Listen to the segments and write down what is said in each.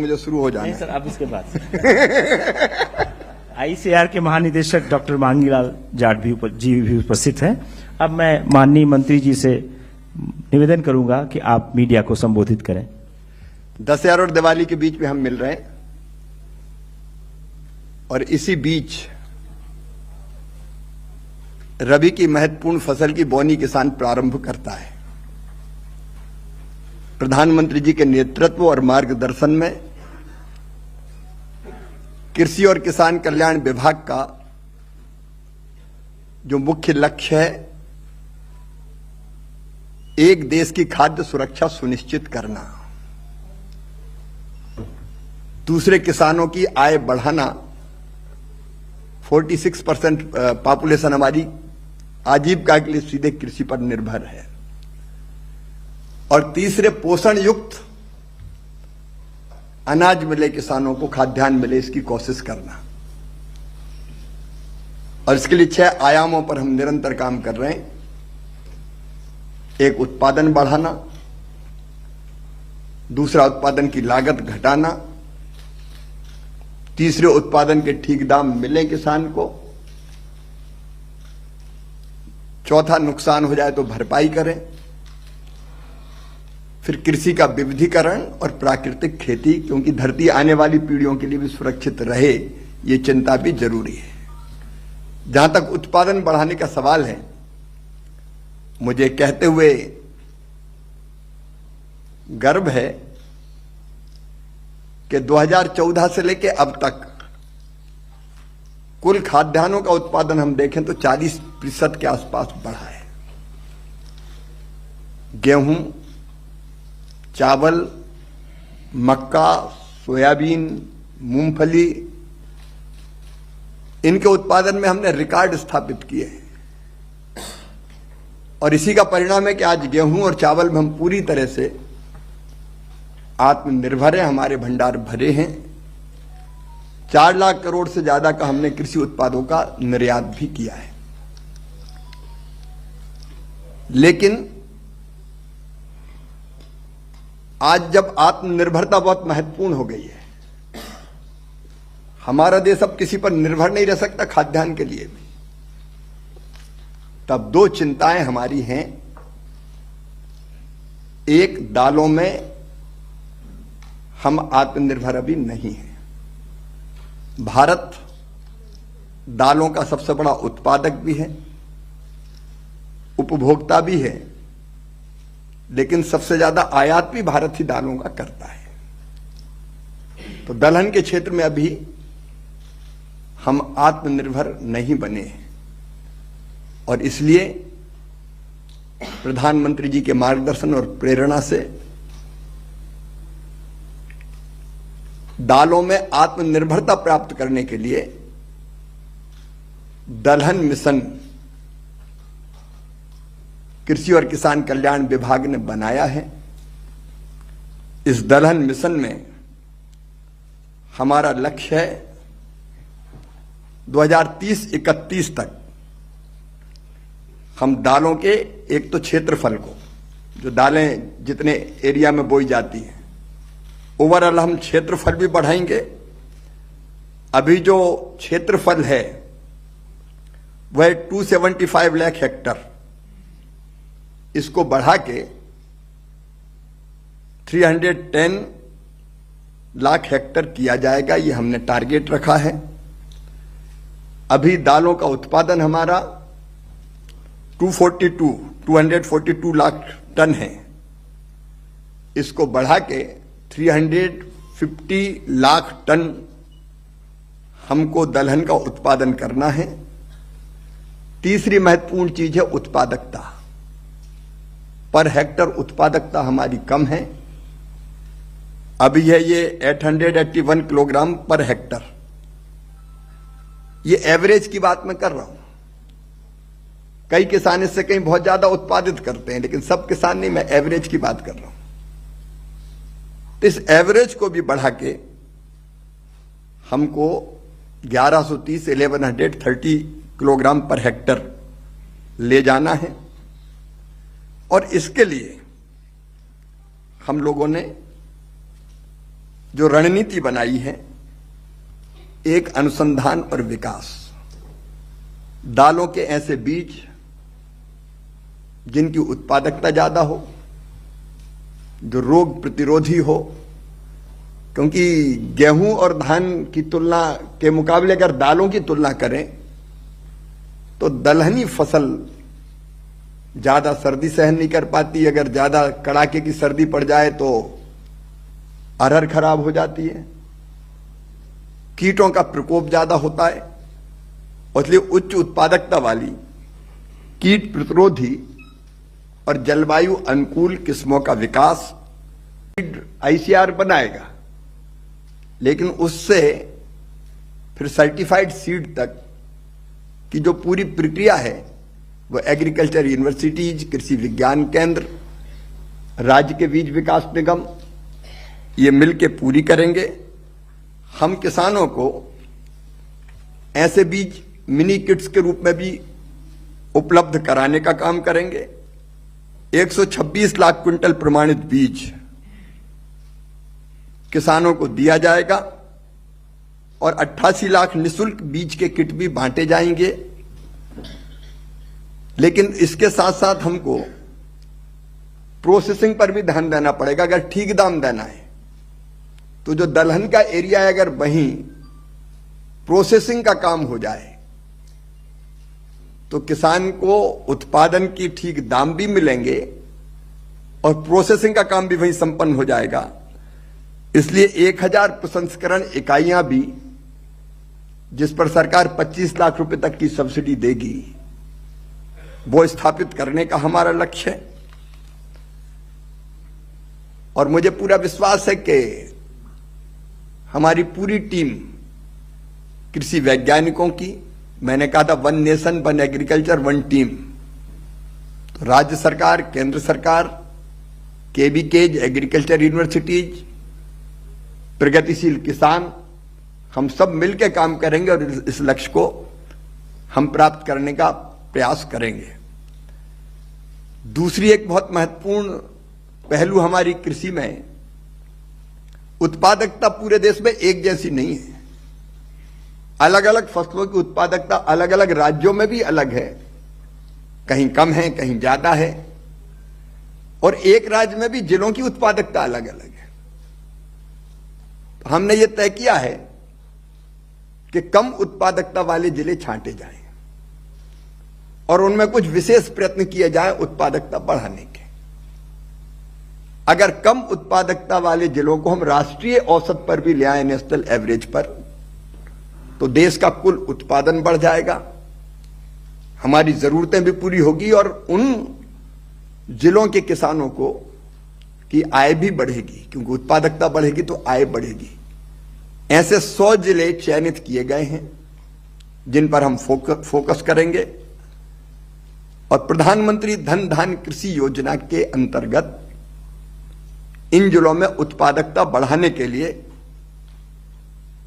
मुझे शुरू हो जाना नहीं है। सर, अब इसके बाद आईसीआर के महानिदेशक डॉक्टर मांगीलाल जाट जी भी उपस्थित हैं। अब मैं माननीय मंत्री जी से निवेदन करूंगा कि आप मीडिया को संबोधित करें। दशहरा और दिवाली के बीच में हम मिल रहे हैं और इसी बीच रबी की महत्वपूर्ण फसल की बोनी किसान प्रारंभ करता है। प्रधानमंत्री जी के नेतृत्व और मार्गदर्शन में कृषि और किसान कल्याण विभाग का जो मुख्य लक्ष्य है, एक देश की खाद्य सुरक्षा सुनिश्चित करना, दूसरे किसानों की आय बढ़ाना। 46% पॉपुलेशन हमारी आजीविका के लिए सीधे कृषि पर निर्भर है। और तीसरे, पोषण युक्त अनाज मिले किसानों को, खाद्यान्न मिले, इसकी कोशिश करना। और इसके लिए 6 आयामों पर हम निरंतर काम कर रहे हैं। एक, उत्पादन बढ़ाना। दूसरा, उत्पादन की लागत घटाना। तीसरे, उत्पादन के ठीक दाम मिले किसान को। चौथा, नुकसान हो जाए तो भरपाई करें। फिर कृषि का विविधीकरण और प्राकृतिक खेती, क्योंकि धरती आने वाली पीढ़ियों के लिए भी सुरक्षित रहे, ये चिंता भी जरूरी है। जहां तक उत्पादन बढ़ाने का सवाल है, मुझे कहते हुए गर्व है कि 2014 से लेकर अब तक कुल खाद्यान्नों का उत्पादन हम देखें तो 40% के आसपास बढ़ा है। गेहूं, चावल, मक्का, सोयाबीन, मूंगफली, इनके उत्पादन में हमने रिकॉर्ड स्थापित किए हैं। और इसी का परिणाम है कि आज गेहूं और चावल में हम पूरी तरह से आत्मनिर्भर हैं, हमारे भंडार भरे हैं। 4 लाख करोड़ से ज्यादा का हमने कृषि उत्पादों का निर्यात भी किया है। लेकिन आज जब आत्मनिर्भरता बहुत महत्वपूर्ण हो गई है, हमारा देश अब किसी पर निर्भर नहीं रह सकता खाद्यान्न के लिए भी, तब 2 चिंताएं हमारी हैं। एक, दालों में हम आत्मनिर्भर अभी नहीं हैं। भारत दालों का सबसे बड़ा उत्पादक भी है, उपभोक्ता भी है, लेकिन सबसे ज्यादा आयात भी भारत ही दालों का करता है। तो दलहन के क्षेत्र में अभी हम आत्मनिर्भर नहीं बने हैं। और इसलिए प्रधानमंत्री जी के मार्गदर्शन और प्रेरणा से दालों में आत्मनिर्भरता प्राप्त करने के लिए दलहन मिशन कृषि और किसान कल्याण विभाग ने बनाया है। इस दलहन मिशन में हमारा लक्ष्य है 2030-31 तक हम दालों के, एक तो क्षेत्रफल को, जो दालें जितने एरिया में बोई जाती हैं, ओवरऑल हम क्षेत्रफल भी बढ़ाएंगे। अभी जो क्षेत्रफल है वह 275 लाख हेक्टर, इसको बढ़ा के 310 लाख हेक्टर किया जाएगा। ये हमने टारगेट रखा है। अभी दालों का उत्पादन हमारा 242 लाख टन है। इसको बढ़ा के 350 लाख टन हमको दलहन का उत्पादन करना है। तीसरी महत्वपूर्ण चीज है उत्पादकता। पर हेक्टर उत्पादकता हमारी कम है। अभी है ये 881 किलोग्राम पर हेक्टर। ये एवरेज की बात मैं कर रहा हूं। कई किसान इससे कहीं बहुत ज्यादा उत्पादित करते हैं, लेकिन सब किसान नहीं, मैं एवरेज की बात कर रहा हूं। तो इस एवरेज को भी बढ़ा के हमको 1130 किलोग्राम पर हेक्टर ले जाना है। और इसके लिए हम लोगों ने जो रणनीति बनाई है, एक अनुसंधान और विकास, दालों के ऐसे बीज जिनकी उत्पादकता ज्यादा हो, जो रोग प्रतिरोधी हो, क्योंकि गेहूं और धान की तुलना के मुकाबले अगर दालों की तुलना करें तो दलहनी फसल ज्यादा सर्दी सहन नहीं कर पाती। अगर ज्यादा कड़ाके की सर्दी पड़ जाए तो अरहर खराब हो जाती है, कीटों का प्रकोप ज्यादा होता है, और इसलिए उच्च उत्पादकता वाली, कीट प्रतिरोधी और जलवायु अनुकूल किस्मों का विकास आईसीआर बनाएगा, लेकिन उससे फिर सर्टिफाइड सीड तक की जो पूरी प्रक्रिया है वो एग्रीकल्चर यूनिवर्सिटीज, कृषि विज्ञान केंद्र, राज्य के बीज विकास निगम ये मिलके पूरी करेंगे। हम किसानों को ऐसे बीज मिनी किट्स के रूप में भी उपलब्ध कराने का काम करेंगे। 126 लाख क्विंटल प्रमाणित बीज किसानों को दिया जाएगा और 88 लाख निःशुल्क बीज के किट भी बांटे जाएंगे। लेकिन इसके साथ साथ हमको प्रोसेसिंग पर भी ध्यान देना पड़ेगा। अगर ठीक दाम देना है तो जो दलहन का एरिया है, अगर वहीं प्रोसेसिंग का काम हो जाए तो किसान को उत्पादन की ठीक दाम भी मिलेंगे और प्रोसेसिंग का काम भी वहीं संपन्न हो जाएगा। इसलिए 1000 प्रसंस्करण इकाइयां भी, जिस पर सरकार 25 लाख रुपए तक की सब्सिडी देगी, वो स्थापित करने का हमारा लक्ष्य है। और मुझे पूरा विश्वास है कि हमारी पूरी टीम कृषि वैज्ञानिकों की, मैंने कहा था 1 नेशन 1 एग्रीकल्चर 1 टीम, तो राज्य सरकार, केंद्र सरकार, केवीकेज, एग्रीकल्चर यूनिवर्सिटीज, प्रगतिशील किसान, हम सब मिलकर काम करेंगे और इस लक्ष्य को हम प्राप्त करने का प्रयास करेंगे। दूसरी एक बहुत महत्वपूर्ण पहलू हमारी कृषि में, उत्पादकता पूरे देश में एक जैसी नहीं है। अलग अलग फसलों की उत्पादकता अलग अलग राज्यों में भी अलग है, कहीं कम है, कहीं ज्यादा है, और एक राज्य में भी जिलों की उत्पादकता अलग अलग है। तो हमने ये तय किया है कि कम उत्पादकता वाले जिले छांटे जाएं और उनमें कुछ विशेष प्रयत्न किए जाएं उत्पादकता बढ़ाने के। अगर कम उत्पादकता वाले जिलों को हम राष्ट्रीय औसत पर भी ले आए, नेशनल एवरेज पर, तो देश का कुल उत्पादन बढ़ जाएगा, हमारी जरूरतें भी पूरी होगी और उन जिलों के किसानों को की आय भी बढ़ेगी, क्योंकि उत्पादकता बढ़ेगी तो आय बढ़ेगी। ऐसे 100 जिले चयनित किए गए हैं जिन पर हम फोकस करेंगे और प्रधानमंत्री धन धान्य कृषि योजना के अंतर्गत इन जिलों में उत्पादकता बढ़ाने के लिए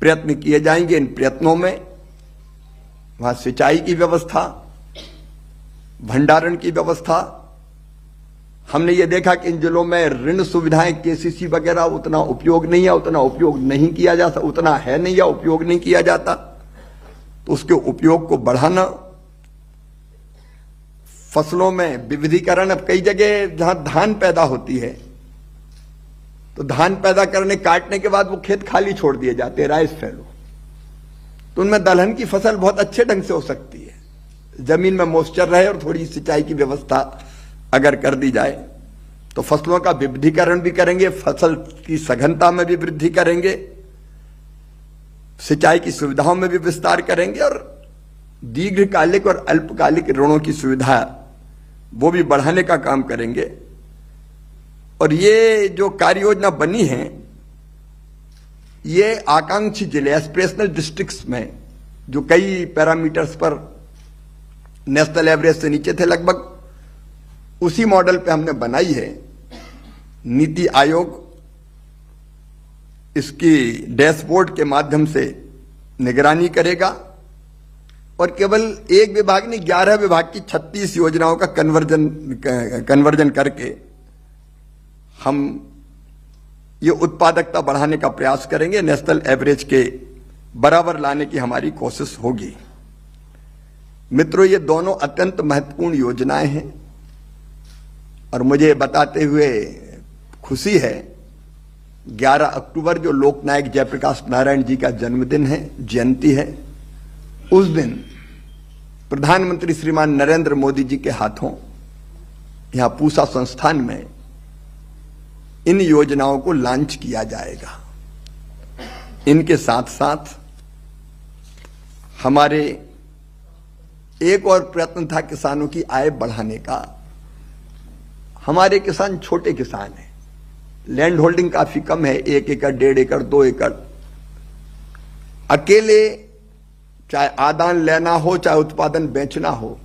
प्रयत्न किए जाएंगे। इन प्रयत्नों में वहां सिंचाई की व्यवस्था, भंडारण की व्यवस्था, हमने ये देखा कि इन जिलों में ऋण सुविधाएं, केसीसी वगैरह उतना उपयोग नहीं है, उतना उपयोग नहीं किया जाता, उतना है नहीं या उपयोग नहीं किया जाता, तो उसके उपयोग को बढ़ाना। फसलों में विविधीकरण, अब कई जगह जहां धान पैदा होती है तो धान पैदा करने, काटने के बाद वो खेत खाली छोड़ दिए जाते हैं, राइस फैलो, तो उनमें दलहन की फसल बहुत अच्छे ढंग से हो सकती है, जमीन में मॉइस्चर रहे और थोड़ी सिंचाई की व्यवस्था अगर कर दी जाए तो फसलों का विविधीकरण भी करेंगे, फसल की सघनता में भी वृद्धि करेंगे, सिंचाई की सुविधाओं में भी विस्तार करेंगे और दीर्घकालिक और अल्पकालिक ऋणों की सुविधा वो भी बढ़ाने का काम करेंगे। और ये जो कार्य योजना बनी है, ये आकांक्षी जिले, एस्पिरेशनल डिस्ट्रिक्ट्स में, जो कई पैरामीटर्स पर नेशनल एवरेज से नीचे थे, लगभग उसी मॉडल पे हमने बनाई है। नीति आयोग इसकी डैशबोर्ड के माध्यम से निगरानी करेगा और केवल एक विभाग नहीं, 11 विभाग की 36 योजनाओं का कन्वर्जन करके हम ये उत्पादकता बढ़ाने का प्रयास करेंगे, नेशनल एवरेज के बराबर लाने की हमारी कोशिश होगी। मित्रों, ये दोनों अत्यंत महत्वपूर्ण योजनाएं हैं और मुझे बताते हुए खुशी है 11 अक्टूबर जो लोकनायक जयप्रकाश नारायण जी का जन्मदिन है, जयंती है, उस दिन प्रधानमंत्री श्रीमान नरेंद्र मोदी जी के हाथों यहां पूसा संस्थान में इन योजनाओं को लॉन्च किया जाएगा। इनके साथ साथ हमारे एक और प्रयत्न था किसानों की आय बढ़ाने का। हमारे किसान छोटे किसान हैं, लैंड होल्डिंग काफी कम है, 1 एकड़, 1.5 एकड़, 2 एकड़। अकेले चाहे आदान लेना हो चाहे उत्पादन बेचना हो,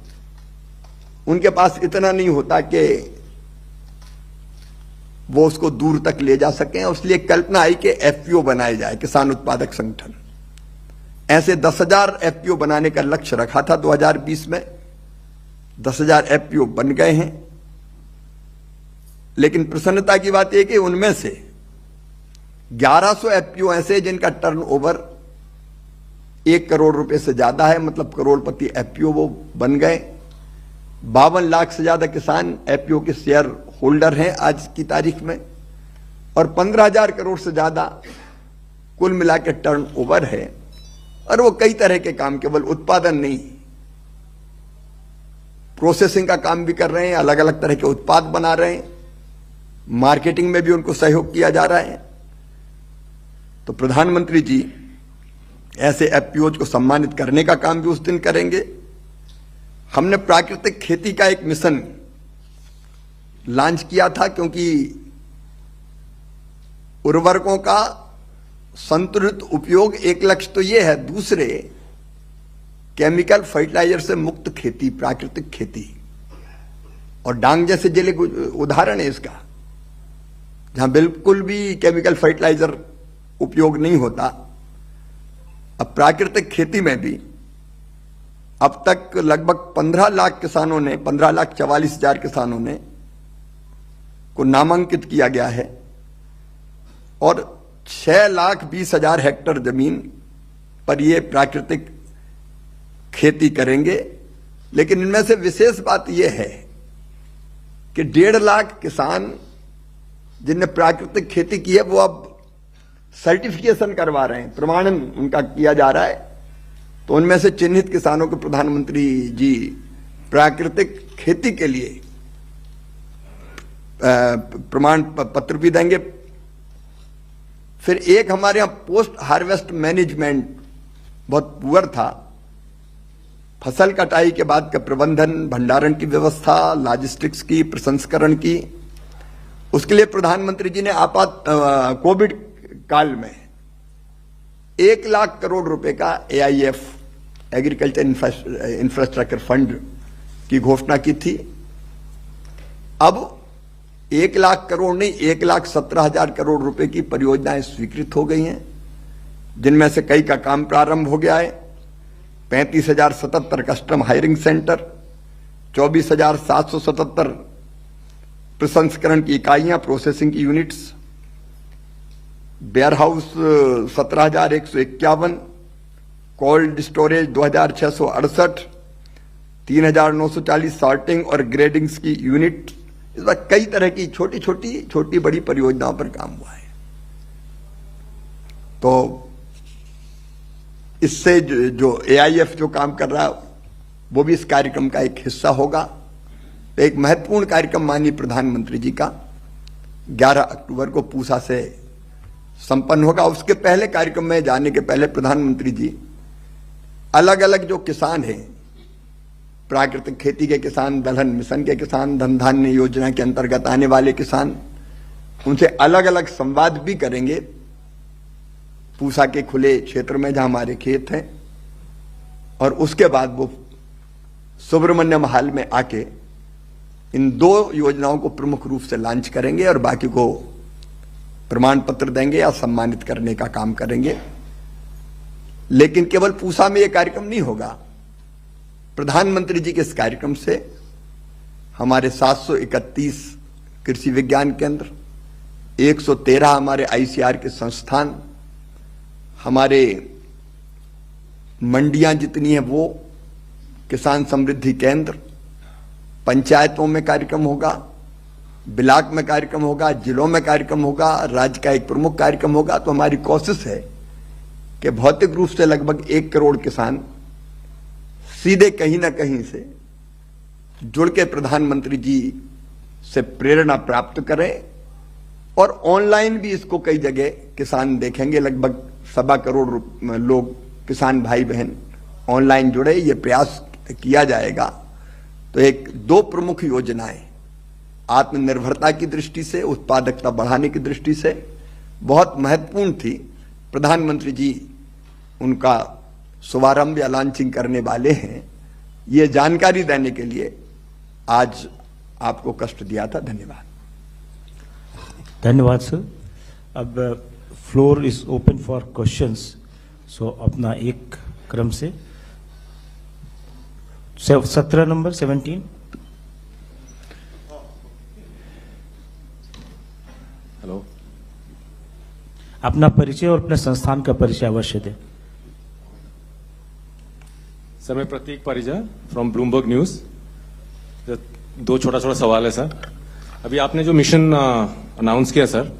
उनके पास इतना नहीं होता कि वो उसको दूर तक ले जा सकें। इसलिए कल्पना आई कि एफपीओ बनाए जाए, किसान उत्पादक संगठन। ऐसे 10,000 एफपीओ बनाने का लक्ष्य रखा था 2020 में। 10,000 एफपीओ बन गए हैं, लेकिन प्रसन्नता की बात यह कि उनमें से 1100 एफपीओ ऐसे जिनका टर्नओवर 1 करोड़ रुपए से ज्यादा है, मतलब करोड़पति एफपीओ वो बन गए। 52 लाख से ज्यादा किसान एफपीओ के शेयर होल्डर हैं आज की तारीख में, और 15,000 करोड़ से ज्यादा कुल मिला के टर्नओवर है। और वो कई तरह के काम, केवल उत्पादन नहीं, प्रोसेसिंग का काम भी कर रहे हैं, अलग अलग तरह के उत्पाद बना रहे हैं, मार्केटिंग में भी उनको सहयोग किया जा रहा है। तो प्रधानमंत्री जी ऐसे एफपीओज को सम्मानित करने का काम भी उस दिन करेंगे। हमने प्राकृतिक खेती का एक मिशन लॉन्च किया था, क्योंकि उर्वरकों का संतुलित उपयोग एक लक्ष्य तो यह है, दूसरे केमिकल फर्टिलाइजर से मुक्त खेती, प्राकृतिक खेती। और डांग जैसे जिले उदाहरण है इसका, जहां बिल्कुल भी केमिकल फर्टिलाइजर उपयोग नहीं होता। अब प्राकृतिक खेती में भी अब तक लगभग 15 लाख किसानों ने, 15,44,000 किसानों ने को नामांकित किया गया है, और 6,20,000 हेक्टेयर जमीन पर ये प्राकृतिक खेती करेंगे। लेकिन इनमें से विशेष बात यह है कि 1.5 लाख किसान जिनने प्राकृतिक खेती की है, वो अब सर्टिफिकेशन करवा रहे हैं, प्रमाणन उनका किया जा रहा है। तो उनमें से चिन्हित किसानों को प्रधानमंत्री जी प्राकृतिक खेती के लिए प्रमाण पत्र भी देंगे। फिर एक हमारे यहां पोस्ट हार्वेस्ट मैनेजमेंट बहुत पुअर था, फसल कटाई के बाद का प्रबंधन, भंडारण की व्यवस्था, लॉजिस्टिक्स की, प्रसंस्करण की। उसके लिए प्रधानमंत्री जी ने कोविड काल में 1 लाख करोड़ रुपए का AIF, एग्रीकल्चर इंफ्रास्ट्रक्चर फंड की घोषणा की थी। अब 1 लाख करोड़ नहीं, 1,17,000 करोड़ रुपए की परियोजनाएं स्वीकृत हो गई हैं, जिनमें से कई का काम प्रारंभ हो गया है। 35,077 कस्टम हायरिंग सेंटर, 24,777 प्रसंस्करण की इकाइयां, प्रोसेसिंग की units, warehouse 17,151, cold storage 2,668, 3,940 sorting और ग्रेडिंग्स की यूनिट। इस बार कई तरह की छोटी बड़ी परियोजनाओं पर काम हुआ है। तो इससे जो AIF जो काम कर रहा है, वो भी इस कार्यक्रम का एक हिस्सा होगा। तो एक महत्वपूर्ण कार्यक्रम माननीय प्रधानमंत्री जी का 11 अक्टूबर को पूसा से संपन्न होगा। उसके पहले कार्यक्रम में जाने के पहले प्रधानमंत्री जी अलग अलग जो किसान हैं, प्राकृतिक खेती के किसान, दलहन मिशन के किसान, धन धान्य योजना के अंतर्गत आने वाले किसान, उनसे अलग अलग संवाद भी करेंगे पूसा के खुले क्षेत्र में जहां हमारे खेत हैं। और उसके बाद वो सुब्रमण्यम हाल में आके इन 2 योजनाओं को प्रमुख रूप से लॉन्च करेंगे और बाकी को प्रमाण पत्र देंगे या सम्मानित करने का काम करेंगे। लेकिन केवल पूसा में यह कार्यक्रम नहीं होगा। प्रधानमंत्री जी के इस कार्यक्रम से हमारे 731 कृषि विज्ञान केंद्र, 113 हमारे आईसीआर के संस्थान, हमारे मंडियां जितनी हैं वो, किसान समृद्धि केंद्र, पंचायतों में कार्यक्रम होगा, ब्लॉक में कार्यक्रम होगा, जिलों में कार्यक्रम होगा, राज्य का एक प्रमुख कार्यक्रम होगा। तो हमारी कोशिश है कि भौतिक रूप से लगभग 1 करोड़ किसान सीधे कहीं ना कहीं से जुड़ के प्रधानमंत्री जी से प्रेरणा प्राप्त करें, और ऑनलाइन भी इसको कई जगह किसान देखेंगे। लगभग 1.25 करोड़ लोग, किसान भाई बहन ऑनलाइन जुड़े, ये प्रयास किया जाएगा। तो 2 प्रमुख योजनाएं आत्मनिर्भरता की दृष्टि से, उत्पादकता बढ़ाने की दृष्टि से बहुत महत्वपूर्ण थी। प्रधानमंत्री जी उनका शुभारंभ या लॉन्चिंग करने वाले हैं। ये जानकारी देने के लिए आज आपको कष्ट दिया था। धन्यवाद। धन्यवाद सर। अब floor is open for questions. So अपना एक क्रम से 17 नंबर 17। हेलो, अपना परिचय और अपने संस्थान का परिचय अवश्य दें। सर मैं प्रतीक परिजा फ्रॉम ब्लूमबर्ग न्यूज। 2 छोटा सवाल है सर। अभी आपने जो मिशन अनाउंस किया सर,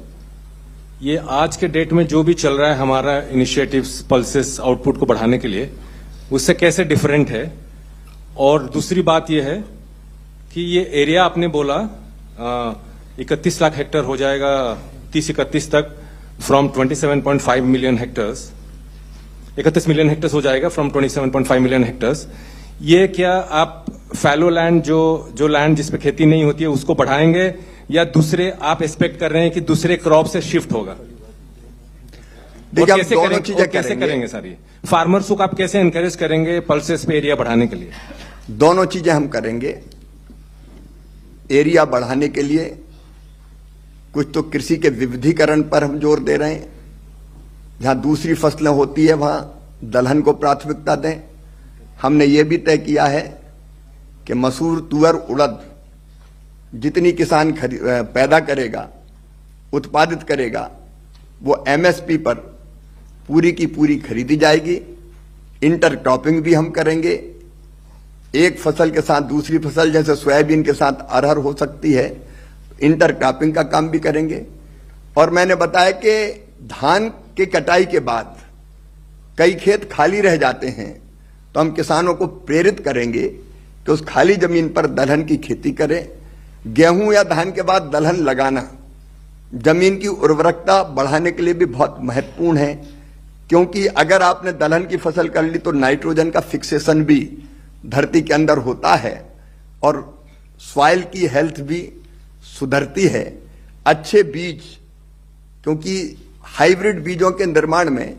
ये आज के डेट में जो भी चल रहा है हमारा इनिशिएटिव्स, पल्सेस, आउटपुट को बढ़ाने के लिए, उससे कैसे डिफरेंट है? और दूसरी बात यह है कि ये एरिया आपने बोला 31 लाख हेक्टेयर हो जाएगा 30-31 तक, from 27.5 million hectares, 31 million hectares हो जाएगा फ्रॉम 27.5 मिलियन हेक्टर्स। ये क्या आप फैलो लैंड, जो लैंड जिस पे खेती नहीं होती है, उसको बढ़ाएंगे, या दूसरे आप एक्सपेक्ट कर रहे हैं कि दूसरे क्रॉप से शिफ्ट होगा? देखिए, कैसे करेंगे सर? ये फार्मर्स को आप कैसे एनकरेज करेंगे पल्सेस पे एरिया बढ़ाने के लिए? दोनों चीजें हम करेंगे। एरिया बढ़ाने के लिए कुछ तो कृषि के विविधीकरण पर हम जोर दे रहे हैं। जहां दूसरी फसलें होती है वहां दलहन को प्राथमिकता दें। हमने ये भी तय किया है कि मसूर, तुअर, उड़द जितनी किसान पैदा करेगा, उत्पादित करेगा, वो एमएसपी पर पूरी की पूरी खरीदी जाएगी। इंटरक्रॉपिंग भी हम करेंगे। एक फसल के साथ दूसरी फसल, जैसे सोयाबीन के साथ अरहर हो सकती है, इंटरक्रॉपिंग का काम भी करेंगे। और मैंने बताया कि धान के कटाई के बाद कई खेत खाली रह जाते हैं, तो हम किसानों को प्रेरित करेंगे कि उस खाली जमीन पर दलहन की खेती करें। गेहूं या धान के बाद दलहन लगाना जमीन की उर्वरकता बढ़ाने के लिए भी बहुत महत्वपूर्ण है, क्योंकि अगर आपने दलहन की फसल कर ली तो नाइट्रोजन का फिक्सेशन भी धरती के अंदर होता है और सॉइल की हेल्थ भी सुधरती है। अच्छे बीज, क्योंकि हाइब्रिड बीजों के निर्माण में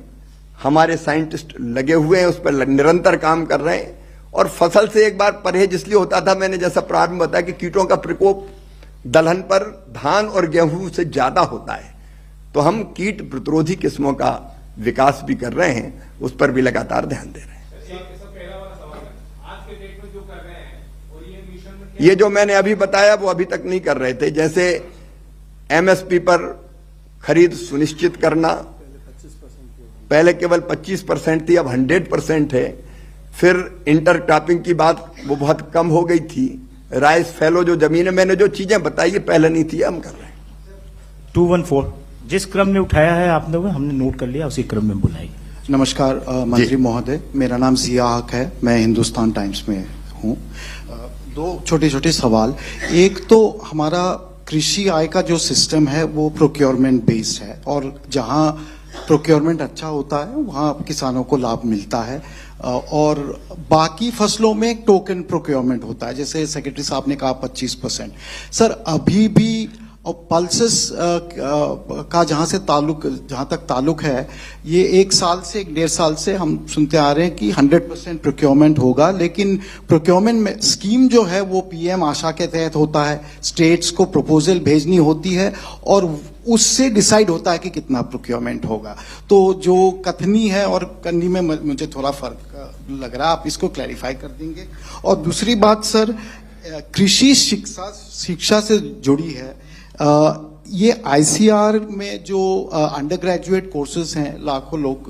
हमारे साइंटिस्ट लगे हुए हैं, उस पर निरंतर काम कर रहे हैं। और फसल से एक बार परहेज इसलिए होता था, मैंने जैसा प्रारंभ में बताया कि कीटों का प्रकोप दलहन पर धान और गेहूं से ज्यादा होता है, तो हम कीट प्रतिरोधी किस्मों का विकास भी कर रहे हैं, उस पर भी लगातार ध्यान दे रहे हैं। ये जो मैंने अभी बताया वो अभी तक नहीं कर रहे थे, जैसे एमएसपी पर खरीद सुनिश्चित करना, पहले केवल 25% थी, अब 100% है। फिर इंटरक्रॉपिंग की बात वो बहुत कम हो गई थी। राइस फैलो जो जमीन है, मैंने जो चीजें बताई है पहले नहीं थी, हम कर रहे हैं। 214 जिस क्रम में उठाया है आपने, वो हमने नोट कर लिया, उसी क्रम में बुलाई। नमस्कार मंत्री महोदय, मेरा नाम जिया हक है, मैं हिंदुस्तान टाइम्स में हूँ। 2 छोटे सवाल। एक तो हमारा कृषि आय का जो सिस्टम है वो प्रोक्योरमेंट बेस्ड है, और जहाँ प्रोक्योरमेंट अच्छा होता है वहाँ किसानों को लाभ मिलता है, और बाकी फसलों में टोकन प्रोक्योरमेंट होता है, जैसे सेक्रेटरी साहब ने कहा 25%। सर अभी भी पल्सेस का जहां तक ताल्लुक है, ये 1 साल से 1.5 साल से हम सुनते आ रहे हैं कि 100% प्रोक्योरमेंट होगा, लेकिन प्रोक्योरमेंट में स्कीम जो है वो पीएम आशा के तहत होता है, स्टेट्स को प्रपोजल भेजनी होती है और उससे डिसाइड होता है कि कितना प्रोक्योरमेंट होगा। तो जो कथनी है और करनी में मुझे थोड़ा फर्क लग रहा है, आप इसको क्लैरिफाई कर देंगे। और दूसरी बात सर, कृषि शिक्षा से जुड़ी है। ये आईसीआर में जो अंडर ग्रेजुएट कोर्सेज हैं, लाखों लोग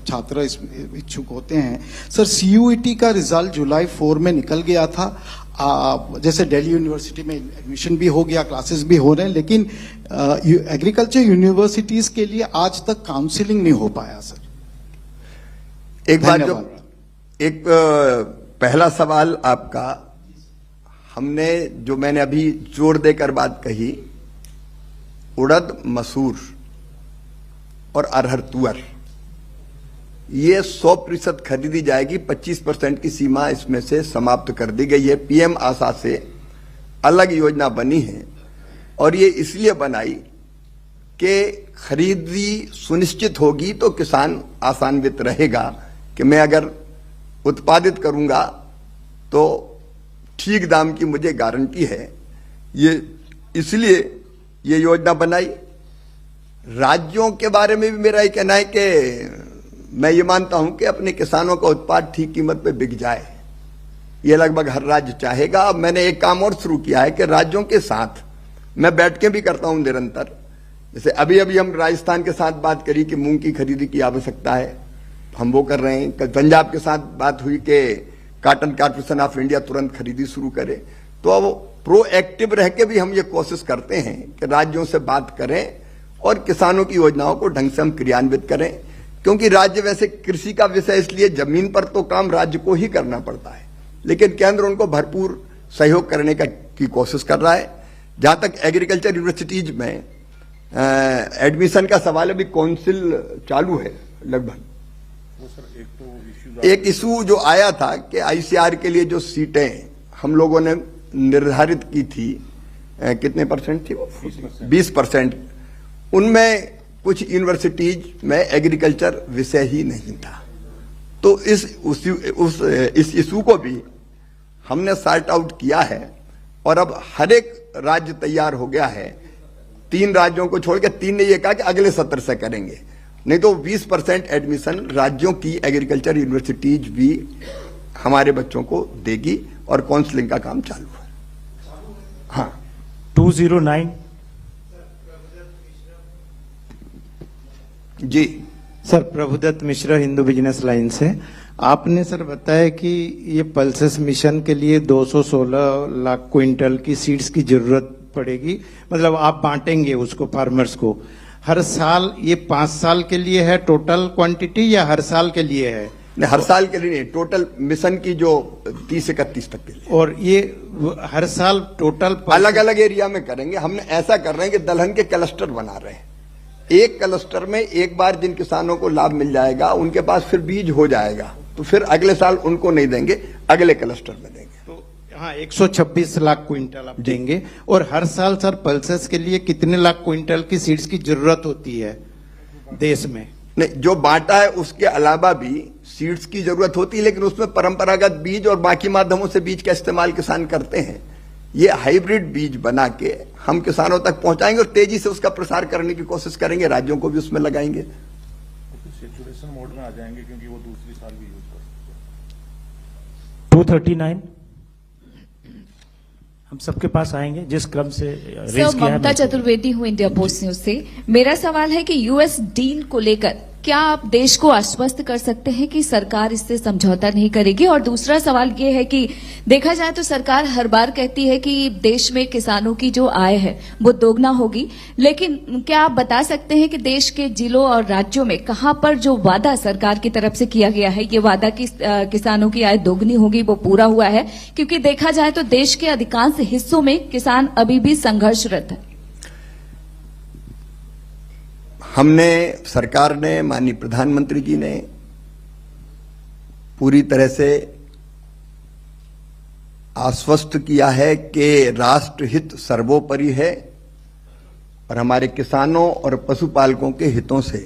छात्र इसमें इच्छुक होते हैं सर। सीयूईटी का रिजल्ट जुलाई 4 में निकल गया था। जैसे दिल्ली यूनिवर्सिटी में एडमिशन भी हो गया, क्लासेस भी हो रहे हैं, लेकिन एग्रीकल्चर यूनिवर्सिटीज के लिए आज तक काउंसलिंग नहीं हो पाया सर। एक बात, जो एक पहला सवाल आपका, हमने जो मैंने अभी जोर देकर बात कही, उड़द, मसूर और अरहर, तुअर, ये 100% खरीदी जाएगी। 25% की सीमा इसमें से समाप्त कर दी गई है। पीएम आशा से अलग योजना बनी है और ये इसलिए बनाई कि खरीदी सुनिश्चित होगी तो किसान आसान्वित रहेगा कि मैं अगर उत्पादित करूंगा तो ठीक दाम की मुझे गारंटी है। ये इसलिए ये योजना बनाई। राज्यों के बारे में भी मेरा ये कहना है कि मैं ये मानता हूं कि अपने किसानों का उत्पाद ठीक कीमत पे बिक जाए, ये लगभग हर राज्य चाहेगा। अब मैंने एक काम और शुरू किया है कि राज्यों के साथ मैं बैठ के भी करता हूं निरंतर। जैसे अभी अभी हम राजस्थान के साथ बात करी कि मूंग की खरीदी की आवश्यकता है, हम वो कर रहे हैं। पंजाब के साथ बात हुई कि कॉटन कॉर्पोरेशन ऑफ इंडिया तुरंत खरीदी शुरू करे। तो अब प्रोएक्टिव रह के भी हम ये कोशिश करते हैं कि राज्यों से बात करें और किसानों की योजनाओं को ढंग से हम क्रियान्वित करें, क्योंकि राज्य वैसे कृषि का विषय, इसलिए जमीन पर तो काम राज्य को ही करना पड़ता है, लेकिन केंद्र उनको भरपूर सहयोग करने की कोशिश कर रहा है। जहां तक एग्रीकल्चर यूनिवर्सिटीज में एडमिशन का सवाल है, अभी काउंसिल चालू है लगभग। एक इशू जो आया था कि आईसीआर के लिए जो सीटें हम लोगों ने निर्धारित की थी, कितने परसेंट थी वो? 20%। उनमें कुछ यूनिवर्सिटीज में एग्रीकल्चर विषय ही नहीं था। तो इस इशू को भी हमने सॉर्ट आउट किया है और अब हर एक राज्य तैयार हो गया है। 3 राज्यों को छोड़ के 3 ने यह कहा कि अगले सत्र से करेंगे, नहीं तो 20% एडमिशन राज्यों की एग्रीकल्चर यूनिवर्सिटीज भी हमारे बच्चों को देगी और काउंसलिंग का काम चालू है। हाँ, 209 ji sir, Prabhudatt Mishra, Hindu business line से। आपने सर बताया कि ये पल्सेस मिशन के लिए 216 लाख क्विंटल की सीड्स की जरूरत पड़ेगी, मतलब आप बांटेंगे उसको फार्मर्स को हर साल। ये 5 साल के लिए है टोटल क्वांटिटी या हर साल के लिए है? नहीं, हर साल के लिए नहीं, टोटल मिशन की जो 30-31 तक के लिए। और ये हर साल टोटल अलग अलग एरिया में करेंगे। हमने ऐसा कर रहे हैं कि दलहन के क्लस्टर बना रहे हैं। एक क्लस्टर में एक बार जिन किसानों को लाभ मिल जाएगा, उनके पास फिर बीज हो जाएगा, तो फिर अगले साल उनको नहीं देंगे, अगले क्लस्टर में देंगे। तो हाँ, 126 लाख क्विंटल आप देंगे। और हर साल सर पल्सेस के लिए कितने लाख क्विंटल की सीड्स की जरूरत होती है देश में? नहीं, जो बांटा है उसके अलावा भी सीड्स की जरूरत होती है, लेकिन उसमें परंपरागत बीज और बाकी माध्यमों से बीज का इस्तेमाल किसान करते हैं। ये हाइब्रिड बीज बना के हम किसानों तक पहुंचाएंगे और तेजी से उसका प्रसार करने की कोशिश करेंगे, राज्यों को भी उसमें लगाएंगे। सैचुरेशन मोड में आ जाएंगे क्योंकि वो दूसरी साल भी यूज कर सकते हैं। 239 हम सबके पास आएंगे जिस क्रम से रेज किया है। ममता चतुर्वेदी हूं, इंडिया पोस्ट न्यूज से। मेरा सवाल है कि यूएस डील को लेकर क्या आप देश को आश्वस्त कर सकते हैं कि सरकार इससे समझौता नहीं करेगी? और दूसरा सवाल ये है कि देखा जाए तो सरकार हर बार कहती है कि देश में किसानों की जो आय है वो दोगुना होगी, लेकिन क्या आप बता सकते हैं कि देश के जिलों और राज्यों में कहां पर जो वादा सरकार की तरफ से किया गया है, ये वादा कि किसानों की आय दोगुनी होगी, वो पूरा हुआ है? क्योंकि देखा जाए तो देश के अधिकांश हिस्सों में किसान अभी भी संघर्षरत है। हमने, सरकार ने, माननीय प्रधानमंत्री जी ने पूरी तरह से आश्वस्त किया है कि राष्ट्रहित सर्वोपरि है और हमारे किसानों और पशुपालकों के हितों से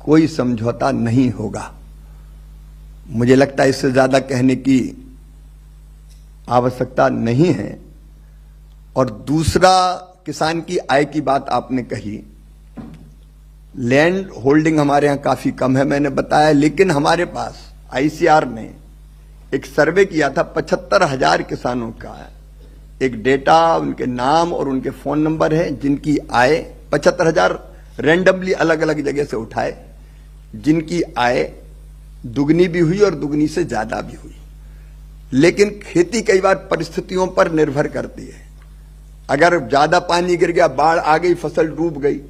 कोई समझौता नहीं होगा। मुझे लगता है इससे ज्यादा कहने की आवश्यकता नहीं है। और दूसरा, किसान की आय की बात आपने कही। लैंड होल्डिंग हमारे यहां काफी कम है, मैंने बताया, लेकिन हमारे पास आईसीआर ने एक सर्वे किया था 75,000 किसानों का एक डेटा, उनके नाम और उनके फोन नंबर है, जिनकी आय 75,000 रैंडमली अलग अलग जगह से उठाए, जिनकी आय दुगनी भी हुई और दुगनी से ज्यादा भी हुई। लेकिन खेती कई बार परिस्थितियों पर निर्भर करती है। अगर ज्यादा पानी गिर गया, बाढ़ आ गई, फसल डूब गई,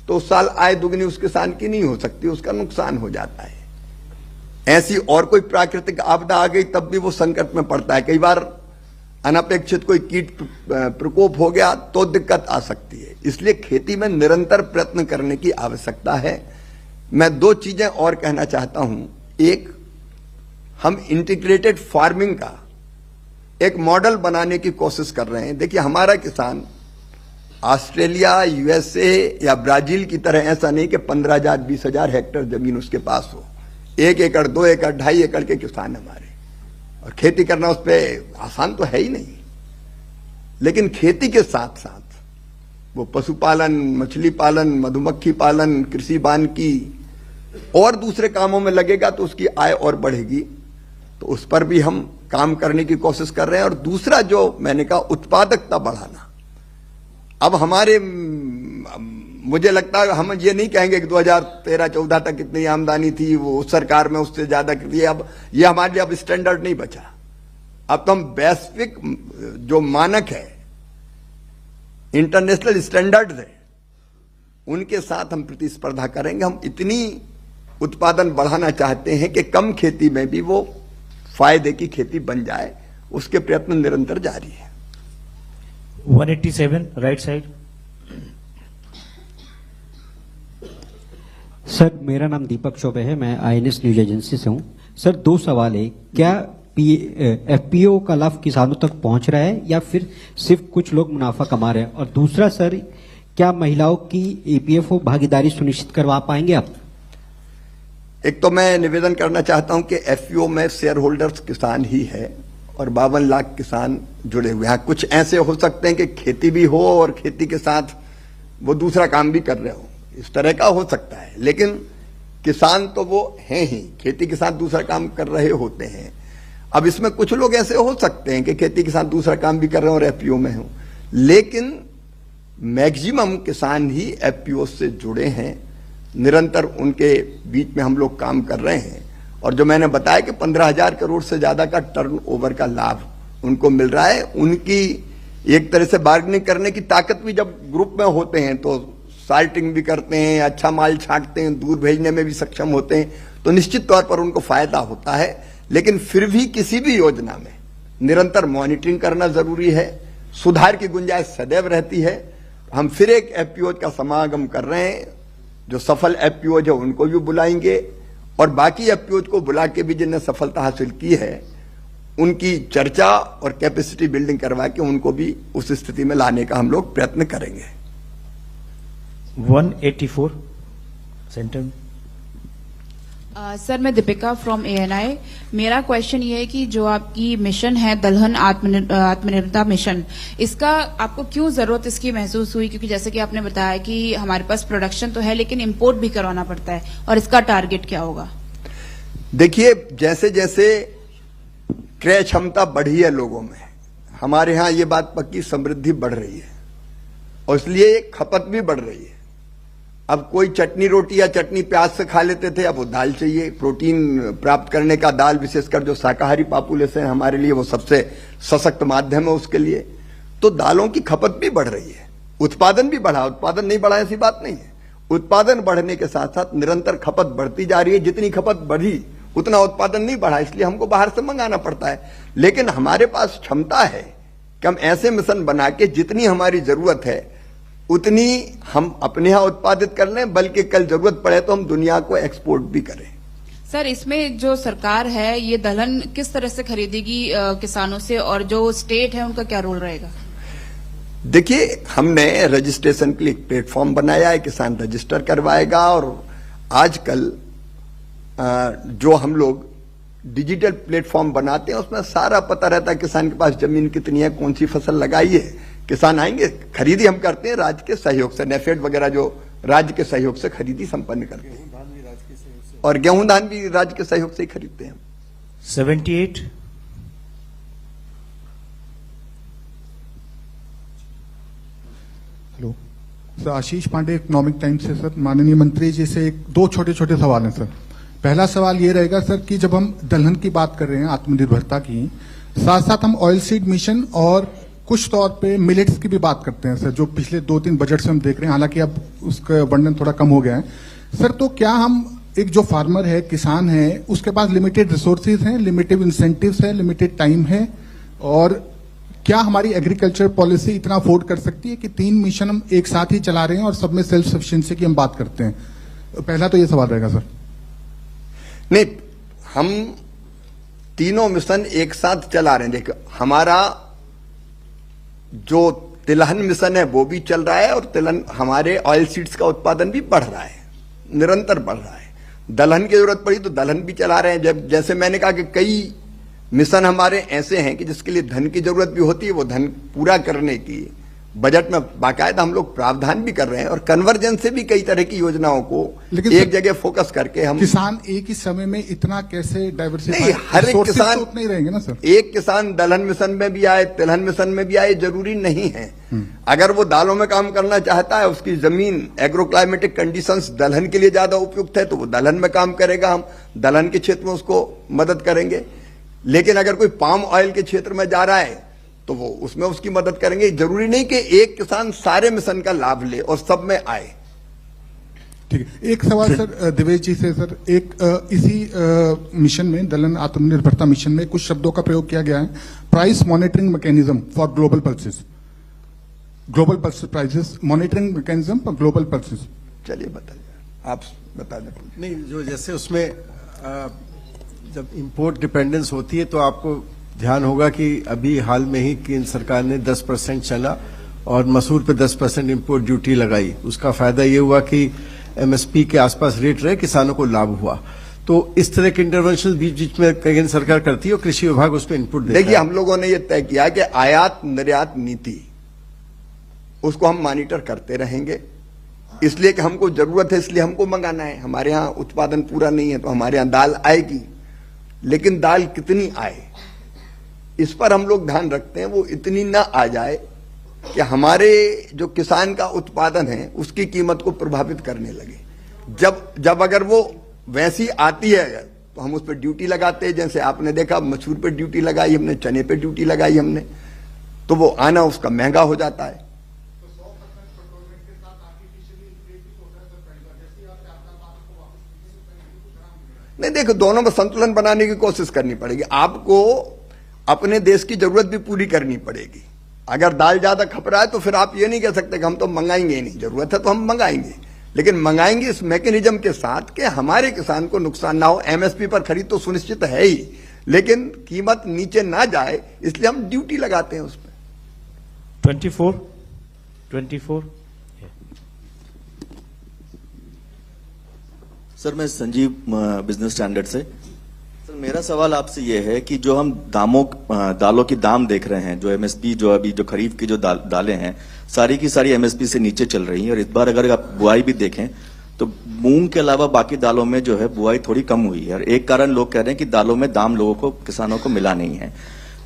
तो उस साल आय दुगनी उस किसान की नहीं हो सकती, उसका नुकसान हो जाता है। ऐसी और कोई प्राकृतिक आपदा आ गई तब भी वो संकट में पड़ता है। कई बार अनपेक्षित कोई कीट प्रकोप हो गया तो दिक्कत आ सकती है। इसलिए खेती में निरंतर प्रयत्न करने की आवश्यकता है। मैं दो चीजें और कहना चाहता हूं। एक, हम इंटीग्रेटेड फार्मिंग का एक मॉडल बनाने की कोशिश कर रहे हैं। देखिए, हमारा किसान ऑस्ट्रेलिया, यूएसए या ब्राजील की तरह ऐसा नहीं कि 15,000 20,000 हेक्टेयर जमीन उसके पास हो। 1 एकड़, 2 एकड़, 2.5 एकड़ के किसान हमारे, और खेती करना उस पर आसान तो है ही नहीं। लेकिन खेती के साथ साथ वो पशुपालन, मछली पालन, मधुमक्खी पालन, कृषि वानिकी और दूसरे कामों में लगेगा तो उसकी आय और बढ़ेगी। तो उस पर भी हम काम करने की कोशिश कर रहे हैं। और दूसरा जो मैंने कहा, उत्पादकता बढ़ाना। अब हमारे, मुझे लगता है हम ये नहीं कहेंगे कि 2013-14 तक कितनी आमदनी थी, वो उस सरकार में उससे ज्यादा कितनी। अब ये हमारे लिए अब स्टैंडर्ड नहीं बचा। अब तो हम वैश्विक जो मानक है, इंटरनेशनल स्टैंडर्ड है, उनके साथ हम प्रतिस्पर्धा करेंगे। हम इतनी उत्पादन बढ़ाना चाहते हैं कि कम खेती में भी वो फायदे की खेती बन जाए। उसके प्रयत्न निरंतर जारी है। 187 राइट साइड। सर, मेरा नाम दीपक चौबे है, मैं INS न्यूज एजेंसी से हूं। सर, 2 सवाल है। क्या FPO का लाभ किसानों तक पहुंच रहा है या फिर सिर्फ कुछ लोग मुनाफा कमा रहे हैं? और दूसरा सर, क्या महिलाओं की EPFO भागीदारी सुनिश्चित करवा पाएंगे आप? एक तो मैं निवेदन करना चाहता हूं कि FPO में शेयर होल्डर्स किसान ही है और 52 लाख किसान जुड़े हुए हैं। कुछ ऐसे हो सकते हैं कि खेती भी हो और खेती के साथ वो दूसरा काम भी कर रहे हो, इस तरह का हो सकता है। लेकिन किसान तो वो हैं ही, खेती के साथ दूसरा काम कर रहे होते हैं। अब इसमें कुछ लोग ऐसे हो सकते हैं कि खेती के साथ दूसरा काम भी कर रहे हो और FPO में हो, लेकिन मैक्सिमम किसान ही FPO से जुड़े हैं। निरंतर उनके बीच में हम लोग काम कर रहे हैं। और जो मैंने बताया कि 15,000 करोड़ से ज्यादा का टर्नओवर का लाभ उनको मिल रहा है। उनकी एक तरह से बार्गेनिंग करने की ताकत भी, जब ग्रुप में होते हैं तो साल्टिंग भी करते हैं, अच्छा माल छांटते हैं, दूर भेजने में भी सक्षम होते हैं, तो निश्चित तौर पर उनको फायदा होता है। लेकिन फिर भी किसी भी योजना में निरंतर मॉनिटरिंग करना जरूरी है। सुधार की गुंजाइश सदैव रहती है। हम फिर एक FPO का समागम कर रहे हैं। जो सफल FPO है उनको भी बुलाएंगे और बाकी FPO को बुला के भी जिन्हें सफलता हासिल की है उनकी चर्चा और कैपेसिटी बिल्डिंग करवा के उनको भी उस स्थिति में लाने का हम लोग प्रयत्न करेंगे। 184 सेंटर में। सर, मैं दीपिका फ्रॉम ANI। मेरा क्वेश्चन ये है कि जो आपकी मिशन है दलहन आत्मनिर्भरता मिशन, इसका आपको क्यों जरूरत इसकी महसूस हुई? क्योंकि जैसे कि आपने बताया कि हमारे पास प्रोडक्शन तो है लेकिन इंपोर्ट भी करवाना पड़ता है, और इसका टारगेट क्या होगा? देखिए, जैसे जैसे क्रय क्षमता बढ़ी है लोगों में, हमारे यहां ये बात पक्की, समृद्धि बढ़ रही है और इसलिए खपत भी बढ़ रही है। अब कोई चटनी रोटी या चटनी प्याज से खा लेते थे, अब वो दाल चाहिए। प्रोटीन प्राप्त करने का दाल, विशेषकर जो शाकाहारी पॉपुलेशन है हमारे लिए, वो सबसे सशक्त माध्यम है उसके लिए। तो दालों की खपत भी बढ़ रही है, उत्पादन भी बढ़ा। उत्पादन नहीं बढ़ा ऐसी बात नहीं है। उत्पादन बढ़ने के साथ साथ निरंतर खपत बढ़ती जा रही है। जितनी खपत बढ़ी उतना उत्पादन नहीं बढ़ा, इसलिए हमको बाहर से मंगाना पड़ता है। लेकिन हमारे पास क्षमता है कि हम ऐसे मिशन बना के जितनी हमारी जरूरत है उतनी हम अपने यहां उत्पादित कर लें, बल्कि कल जरूरत पड़े तो हम दुनिया को एक्सपोर्ट भी करें। सर, इसमें जो सरकार है ये दलहन किस तरह से खरीदेगी किसानों से, और जो स्टेट है उनका क्या रोल रहेगा? देखिए, हमने रजिस्ट्रेशन के लिए एक प्लेटफॉर्म बनाया है, किसान रजिस्टर करवाएगा। और आजकल जो हम लोग डिजिटल प्लेटफॉर्म बनाते हैं उसमें सारा पता रहता है किसान के पास जमीन कितनी है, कौन सी फसल लगाई है। किसान आएंगे, खरीदी हम करते हैं राज्य के सहयोग से, नेफेड वगैरह जो राज्य के सहयोग से खरीदी संपन्न करते हैं, और गेहूं धान भी राज्य के सहयोग से ही खरीदते हैं। 78 हेलो सर, आशीष पांडे, इकोनॉमिक टाइम्स से। सर, माननीय मंत्री जी से दो छोटे छोटे सवाल हैं सर। पहला सवाल ये रहेगा सर कि जब हम दलहन की बात कर रहे हैं, आत्मनिर्भरता की, साथ साथ हम ऑयल सीड मिशन और कुछ तौर पे मिलेट्स की भी बात करते हैं सर, जो पिछले 2-3 बजट से हम देख रहे हैं, हालांकि अब उसका वर्णन थोड़ा कम हो गया है सर। तो क्या हम एक जो फार्मर है, किसान है, उसके पास लिमिटेड रिसोर्सेज हैं, लिमिटेड इंसेंटिव्स है, लिमिटेड टाइम है, और क्या हमारी एग्रीकल्चर पॉलिसी इतना अफोर्ड कर सकती है कि 3 मिशन हम एक साथ ही चला रहे हैं और सब में सेल्फ सफिशिएंसी की हम बात करते हैं? पहला तो ये सवाल रहेगा सर। नहीं, हम तीनों मिशन एक साथ चला रहे हैं। देखो, हमारा जो तिलहन मिशन है वो भी चल रहा है, और तिलहन हमारे ऑयल सीड्स का उत्पादन भी बढ़ रहा है, निरंतर बढ़ रहा है। दलहन की जरूरत पड़ी तो दलहन भी चला रहे हैं। जब जैसे मैंने कहा कि कई मिशन हमारे ऐसे हैं कि जिसके लिए धन की जरूरत भी होती है, वो धन पूरा करने की बजट में बाकायदा हम लोग प्रावधान भी कर रहे हैं, और कन्वर्जेंस से भी कई तरह की योजनाओं को एक जगह फोकस करके हम। किसान एक ही समय में इतना कैसे डाइवर्सिफाई? नहीं, हर एक किसान तो नहीं रहेंगे ना सर। एक किसान दलहन मिशन में भी आए, तिलहन मिशन में भी आए, जरूरी नहीं है। अगर वो दालों में काम करना चाहता है, उसकी जमीन एग्रोक्लाइमेटिक कंडीशंस दलहन के लिए ज्यादा उपयुक्त है, तो वो दलहन में काम करेगा, हम दलहन के क्षेत्र में उसको मदद करेंगे। लेकिन अगर कोई पाम ऑयल के क्षेत्र में जा रहा है तो वो उसमें उसकी मदद करेंगे। जरूरी नहीं कि एक किसान सारे मिशन का लाभ ले और सब में आए। ठीक है, एक सवाल सर दिवेश जी से। सर, एक इसी मिशन में, दलहन आत्मनिर्भरता मिशन में कुछ शब्दों का प्रयोग किया गया है, price monitoring mechanism for global pulses, global pulses prices monitoring mechanism for global pulses. चलिए बताइए, आप बता दें। नहीं, जो जैसे उसमें जब इंपोर्ट डिपेंडेंस होती है तो आपको ध्यान होगा कि अभी हाल में ही केंद्र सरकार ने 10% चला और मसूर पे 10% इंपोर्ट ड्यूटी लगाई। उसका फायदा ये हुआ कि एमएसपी के आसपास रेट रहे, किसानों को लाभ हुआ। तो इस तरह के इंटरवेंशन बीच बीच में केंद्र सरकार करती है और कृषि विभाग उस पर इनपुट देता है। देखिए, हम लोगों ने ये तय किया कि आयात निर्यात नीति उसको हम मॉनिटर करते रहेंगे, इसलिए कि हमको जरूरत है, इसलिए हमको मंगाना है। हमारे यहाँ उत्पादन पूरा नहीं है तो हमारे यहाँ दाल आएगी, लेकिन दाल कितनी आए इस पर हम लोग ध्यान रखते हैं। वो इतनी ना आ जाए कि हमारे जो किसान का उत्पादन है उसकी कीमत को प्रभावित करने लगे। जब अगर वो वैसी आती है तो हम उस पर ड्यूटी लगाते हैं। जैसे आपने देखा, मसूर पे ड्यूटी लगाई हमने, चने पे ड्यूटी लगाई हमने, तो वो आना उसका महंगा हो जाता है। नहीं, देखो, दोनों में संतुलन बनाने की कोशिश करनी पड़ेगी। आपको अपने देश की जरूरत भी पूरी करनी पड़ेगी। अगर दाल ज्यादा खप रहा है तो फिर आप ये नहीं कह सकते कि हम तो मंगाएंगे ही नहीं, जरूरत है तो हम मंगाएंगे, लेकिन मंगाएंगे इस मैकेनिज्म के साथ कि हमारे किसान को नुकसान ना हो। एमएसपी पर खरीद तो सुनिश्चित है ही, लेकिन कीमत नीचे ना जाए इसलिए हम ड्यूटी लगाते हैं उस पर। 24 सर, मैं संजीव बिजनेस स्टैंडर्ड से। सर, मेरा सवाल आपसे ये है कि जो हम दालों की दाम देख रहे हैं, जो एमएसपी, जो अभी जो खरीफ की जो दालें हैं, सारी की सारी एमएसपी से नीचे चल रही हैं। और इस बार अगर आप बुआई भी देखें तो मूंग के अलावा बाकी दालों में जो है बुआई थोड़ी कम हुई है। और एक कारण लोग कह रहे हैं कि दालों में दाम लोगों को, किसानों को मिला नहीं है।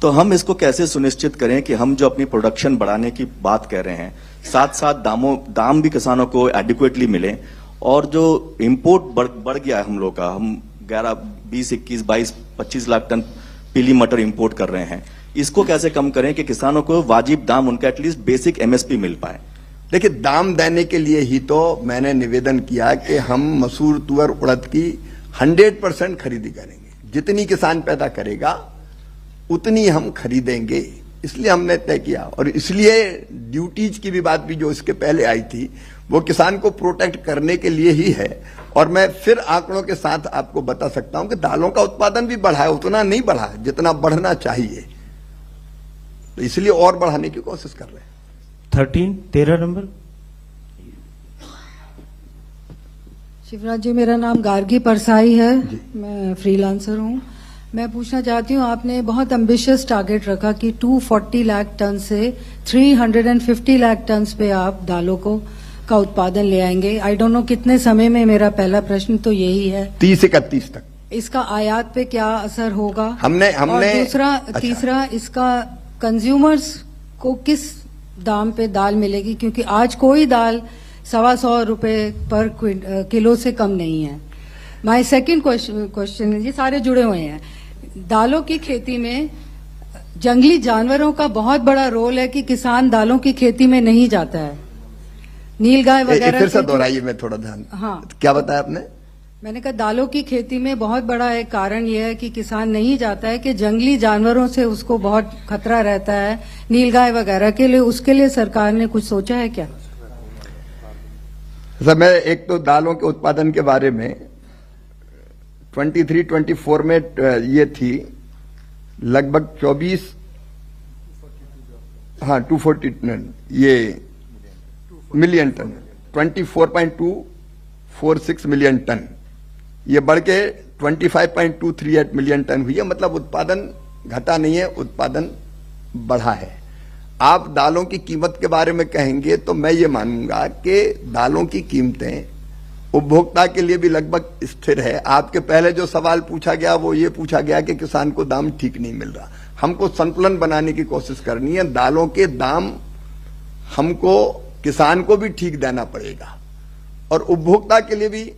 तो हम इसको कैसे सुनिश्चित करें कि हम जो अपनी प्रोडक्शन बढ़ाने की बात कह रहे हैं, साथ साथ दाम भी किसानों को एडिक्वेटली मिले। और जो इंपोर्ट बढ़ गया है हम लोग का, हम 11, 20, 21, 22, 25 लाख टन पीली मटर इंपोर्ट कर रहे हैं, इसको कैसे कम करें कि किसानों को वाजिब दाम, उनका एटलीस्ट बेसिक एमएसपी मिल पाए। देखिए, दाम देने के लिए ही तो मैंने निवेदन किया कि हम मसूर, तुअर, उड़द की 100% खरीदी करेंगे। जितनी किसान पैदा करेगा उतनी हम खरीदेंगे, इसलिए हमने तय किया। और इसलिए ड्यूटीज की भी बात भी जो इसके पहले आई थी, वो किसान को प्रोटेक्ट करने के लिए ही है। और मैं फिर आंकड़ों के साथ आपको बता सकता हूं कि दालों का उत्पादन भी बढ़ा है, उतना नहीं बढ़ा है जितना बढ़ना चाहिए, तो इसलिए और बढ़ाने की कोशिश कर रहे हैं। 13 नंबर। शिवराज जी, मेरा नाम गार्गी परसाई है, मैं फ्रीलांसर हूँ। मैं पूछना चाहती हूँ, आपने बहुत एम्बिशियस टारगेट रखा कि 240 लाख टन से 350 लाख टन पे आप दालों का उत्पादन ले आएंगे। आई डोंट नो कितने समय में। मेरा पहला प्रश्न तो यही है, 30-31 तक। इसका आयात पे क्या असर होगा? हमने और दूसरा, तीसरा, इसका कंज्यूमर्स को किस दाम पे दाल मिलेगी, क्योंकि आज कोई दाल 125 रुपए पर किलो से कम नहीं है। माय सेकंड क्वेश्चन, ये सारे जुड़े हुए हैं। दालों की खेती में जंगली जानवरों का बहुत बड़ा रोल है कि किसान दालों की खेती में नहीं जाता है। नीलगाय वगैरह फिर से दोहराइए, मैं थोड़ा ध्यान। हाँ, क्या बताया आपने? मैंने कहा दालों की खेती में बहुत बड़ा एक कारण यह है कि किसान नहीं जाता है कि जंगली जानवरों से उसको बहुत खतरा रहता है, नीलगाय वगैरह के लिए। उसके लिए सरकार ने कुछ सोचा है क्या? सर, मैं एक तो दालों के उत्पादन के बारे में 23-24 में ये थी लगभग 24, हाँ 240 ये मिलियन टन, 24.246 मिलियन टन, ये बढ़ के 25.238 मिलियन टन हुई है। मतलब उत्पादन घटा नहीं है, उत्पादन बढ़ा है। आप दालों की कीमत के बारे में कहेंगे तो मैं ये मानूंगा कि दालों की कीमतें उपभोक्ता के लिए भी लगभग स्थिर है। आपके पहले जो सवाल पूछा गया वो ये पूछा गया कि किसान को दाम ठीक नहीं मिल रहा। हमको संतुलन बनाने की कोशिश करनी है। दालों के दाम हमको किसान को भी ठीक देना पड़ेगा और उपभोक्ता के लिए भी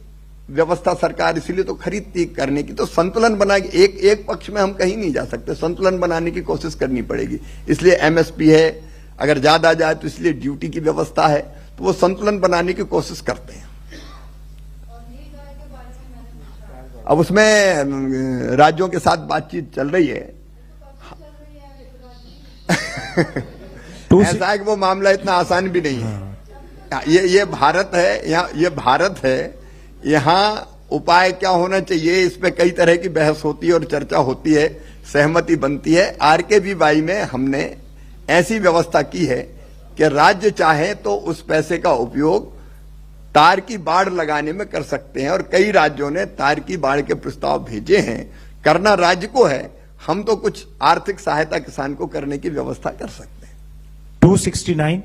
व्यवस्था सरकार इसीलिए तो खरीदती करने की, तो संतुलन बना एक पक्ष में हम कहीं नहीं जा सकते, संतुलन बनाने की कोशिश करनी पड़ेगी। इसलिए एमएसपी है, अगर ज्यादा जाए तो इसलिए ड्यूटी की व्यवस्था है, तो वो संतुलन बनाने की कोशिश करते हैं। अब उसमें राज्यों के साथ बातचीत चल रही है। ऐसा है कि वो मामला इतना आसान भी नहीं है। ये भारत है, ये भारत है, यहाँ उपाय क्या होना चाहिए इस पे कई तरह की बहस होती है और चर्चा होती है, सहमति बनती है। आरकेवीवाई में हमने ऐसी व्यवस्था की है कि राज्य चाहे तो उस पैसे का उपयोग तार की बाड़ लगाने में कर सकते हैं और कई राज्यों ने तार की बाड़ के प्रस्ताव भेजे हैं। करना राज्य को है, हम तो कुछ आर्थिक सहायता किसान को करने की व्यवस्था कर सकते हैं। 269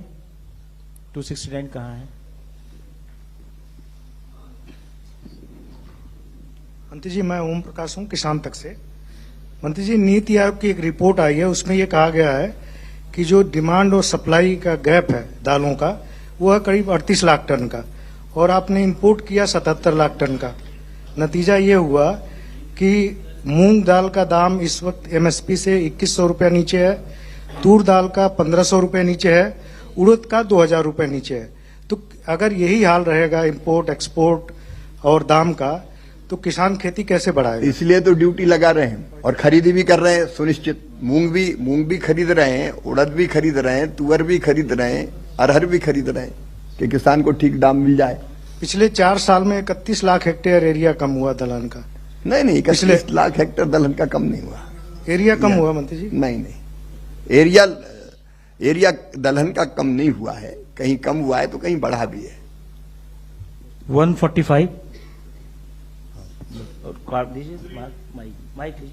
कहाँ है? मंत्री जी, मैं ओम प्रकाश हूं, किसान तक से। मंत्री जी, नीति आयोग की एक रिपोर्ट आई है, उसमें यह कहा गया है कि जो डिमांड और सप्लाई का गैप है दालों का, वो है करीब 38 लाख टन का, और आपने इंपोर्ट किया 77 लाख टन का। नतीजा ये हुआ कि मूंग दाल का दाम इस वक्त एमएसपी से 2100 रुपया नीचे है, तूर दाल का 1500 रुपये नीचे है, उड़द का 2000 रुपये नीचे है। तो अगर यही हाल रहेगा इम्पोर्ट एक्सपोर्ट और दाम का, तो किसान खेती कैसे बढ़ाएगा? इसलिए तो ड्यूटी लगा रहे हैं और खरीदी भी कर रहे हैं सुनिश्चित। मूंग भी खरीद रहे हैं, उड़द भी खरीद रहे हैं, तुअर भी खरीद रहे हैं, अरहर भी खरीद रहे हैं कि किसान को ठीक दाम मिल जाए। पिछले 4 साल में 31 लाख हेक्टेयर एरिया कम हुआ दलहन का। नहीं, 31 लाख हेक्टेयर दलहन का कम नहीं हुआ। एरिया कम हुआ मंत्री जी? नहीं, एरिया दलहन का कम नहीं हुआ है, कहीं कम हुआ है तो कहीं बढ़ा भी है। 145 और दीजिए माइक लीजिए।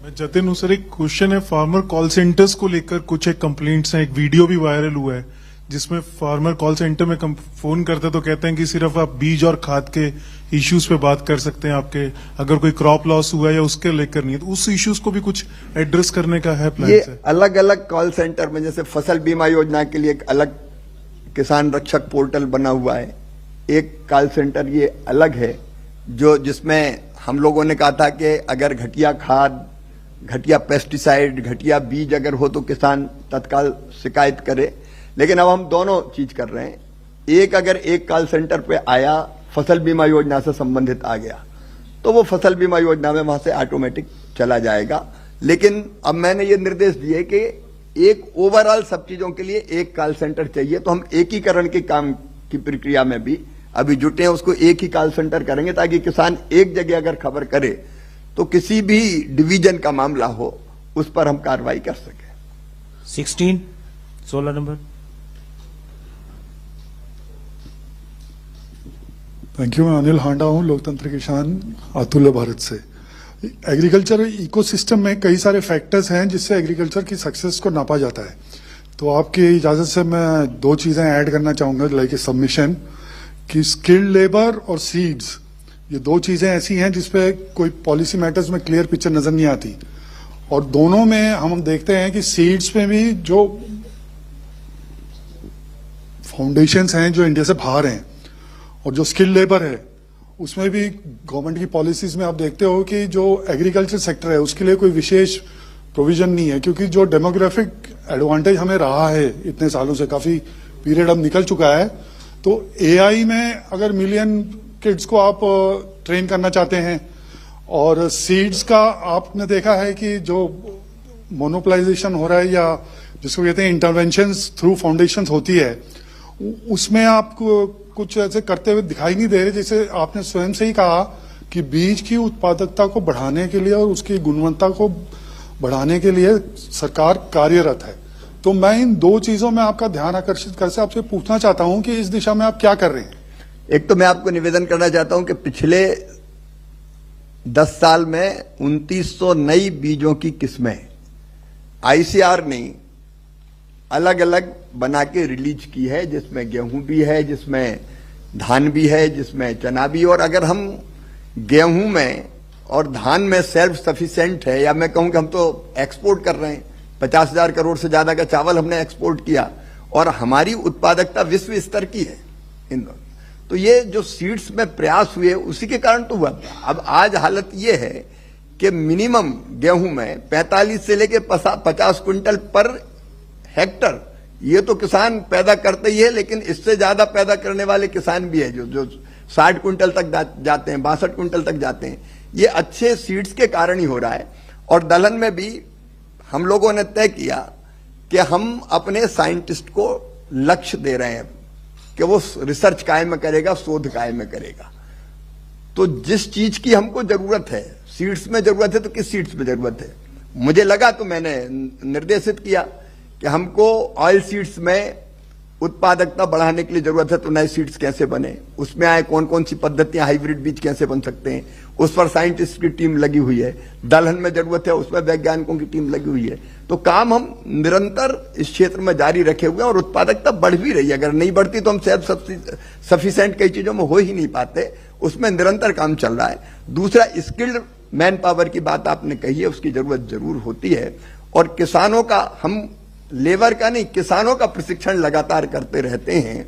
मैं जतिन हूं सर, एक क्वेश्चन है। फार्मर कॉल सेंटर्स को लेकर कुछ एक कंप्लेंट्स हैं, एक वीडियो भी वायरल हुआ है जिसमें फार्मर कॉल सेंटर में फोन करते तो कहते हैं कि सिर्फ आप बीज और खाद के इश्यूज पे बात कर सकते हैं, आपके अगर कोई क्रॉप लॉस हुआ है या उसके लेकर नहीं है, तो उस इश्यूज को भी कुछ एड्रेस करने का है प्लान? ये अलग अलग कॉल सेंटर में, जैसे फसल बीमा योजना के लिए एक अलग किसान रक्षक पोर्टल बना हुआ है, एक कॉल सेंटर ये अलग है जिसमें हम लोगों ने कहा था कि अगर घटिया खाद, घटिया पेस्टिसाइड, घटिया बीज अगर हो तो किसान तत्काल शिकायत करे। लेकिन अब हम दोनों चीज कर रहे हैं। अगर एक कॉल सेंटर पे आया, फसल बीमा योजना से संबंधित आ गया, तो वो फसल बीमा योजना में वहां से ऑटोमेटिक चला जाएगा। लेकिन अब मैंने ये निर्देश दिए कि एक ओवरऑल सब चीजों के लिए एक कॉल सेंटर चाहिए, तो हम एकीकरण के काम की प्रक्रिया में भी अभी जुटे हैं। उसको एक ही कॉल सेंटर करेंगे ताकि किसान एक जगह अगर खबर करे तो किसी भी डिवीजन का मामला हो उस पर हम कार्रवाई कर सके। 16 नंबर। Thank you. मैं अनिल हांडा हूं, लोकतंत्र किसान अतुल्य भारत से। एग्रीकल्चर इकोसिस्टम में कई सारे फैक्टर्स हैं जिससे एग्रीकल्चर की सक्सेस को नापा जाता है। तो आपकी इजाजत से मैं 2 चीजें ऐड करना चाहूंगा, लाइक सबमिशन कि स्किल्ड लेबर और सीड्स, ये 2 चीजें ऐसी हैं जिसपे कोई पॉलिसी मैटर्स में क्लियर पिक्चर नजर नहीं आती, और दोनों में हम देखते हैं कि सीड्स में भी जो फाउंडेशंस हैं जो इंडिया से बाहर हैं और जो स्किल लेबर है उसमें भी गवर्नमेंट की पॉलिसीज में आप देखते हो कि जो एग्रीकल्चर सेक्टर है उसके लिए कोई विशेष प्रोविजन नहीं है, क्योंकि जो डेमोग्राफिक एडवांटेज हमें रहा है इतने सालों से, काफी पीरियड अब निकल चुका है। तो एआई में अगर मिलियन किड्स को आप ट्रेन करना चाहते हैं और सीड्स का आपने देखा है कि जो मोनोपलाइजेशन हो रहा है या जिसको कहते हैं इंटरवेंशंस थ्रू फाउंडेशंस होती है, उसमें आपको कुछ ऐसे करते हुए दिखाई नहीं दे रहे। जैसे आपने स्वयं से ही कहा कि बीज की उत्पादकता को बढ़ाने के लिए और उसकी गुणवत्ता को बढ़ाने के लिए सरकार कार्यरत है। तो मैं इन दो चीजों में आपका ध्यान आकर्षित कर से आपसे पूछना चाहता हूं कि इस दिशा में आप क्या कर रहे हैं। एक तो मैं आपको निवेदन करना चाहता हूं कि पिछले 10 साल में 2900 नई बीजों की किस्में आईसीआर ने अलग अलग बना के रिलीज की है, जिसमें गेहूं भी है, जिसमें धान भी है, जिसमें चना भी। और अगर हम गेहूं में और धान में सेल्फ सफिशिएंट है, या मैं कहूं कि हम तो एक्सपोर्ट कर रहे हैं, 50,000 करोड़ से ज्यादा का चावल हमने एक्सपोर्ट किया और हमारी उत्पादकता विश्व स्तर की है इन दोनों। तो ये जो सीड्स में प्रयास हुए उसी के कारण तो हुआ। अब आज हालत ये है कि मिनिमम गेहूं में 45 से लेके 50 क्विंटल पर हेक्टर ये तो किसान पैदा करते ही है, लेकिन इससे ज्यादा पैदा करने वाले किसान भी है जो 60 क्विंटल तक जाते हैं, 62 क्विंटल तक जाते हैं। ये अच्छे सीड्स के कारण ही हो रहा है। और दलहन में भी हम लोगों ने तय किया कि हम अपने साइंटिस्ट को लक्ष्य दे रहे हैं कि वो रिसर्च कायम करेगा, शोध कायम करेगा। तो जिस चीज की हमको जरूरत है, सीड्स में जरूरत है, तो किस सीड्स में जरूरत है मुझे लगा तो मैंने निर्देशित किया कि हमको ऑयल सीड्स में उत्पादकता बढ़ाने के लिए जरूरत है, तो नए सीड्स कैसे बने, उसमें आए कौन कौन सी पद्धतियां, हाइब्रिड बीज कैसे बन सकते हैं, उस पर साइंटिस्ट की टीम लगी हुई है। दलहन में जरूरत है, उसमें वैज्ञानिकों की टीम लगी हुई है। तो काम हम निरंतर इस क्षेत्र में जारी रखे हुए हैं और उत्पादकता बढ़ भी रही है। अगर नहीं बढ़ती तो हम सेल्फ सफिशिएंट कई चीजों में हो ही नहीं पाते, उसमें निरंतर काम चल रहा है। दूसरा, स्किल्ड मैन पावर की बात आपने कही है, उसकी जरूरत जरूर होती है। और किसानों का, हम लेबर का नहीं, किसानों का प्रशिक्षण लगातार करते रहते हैं,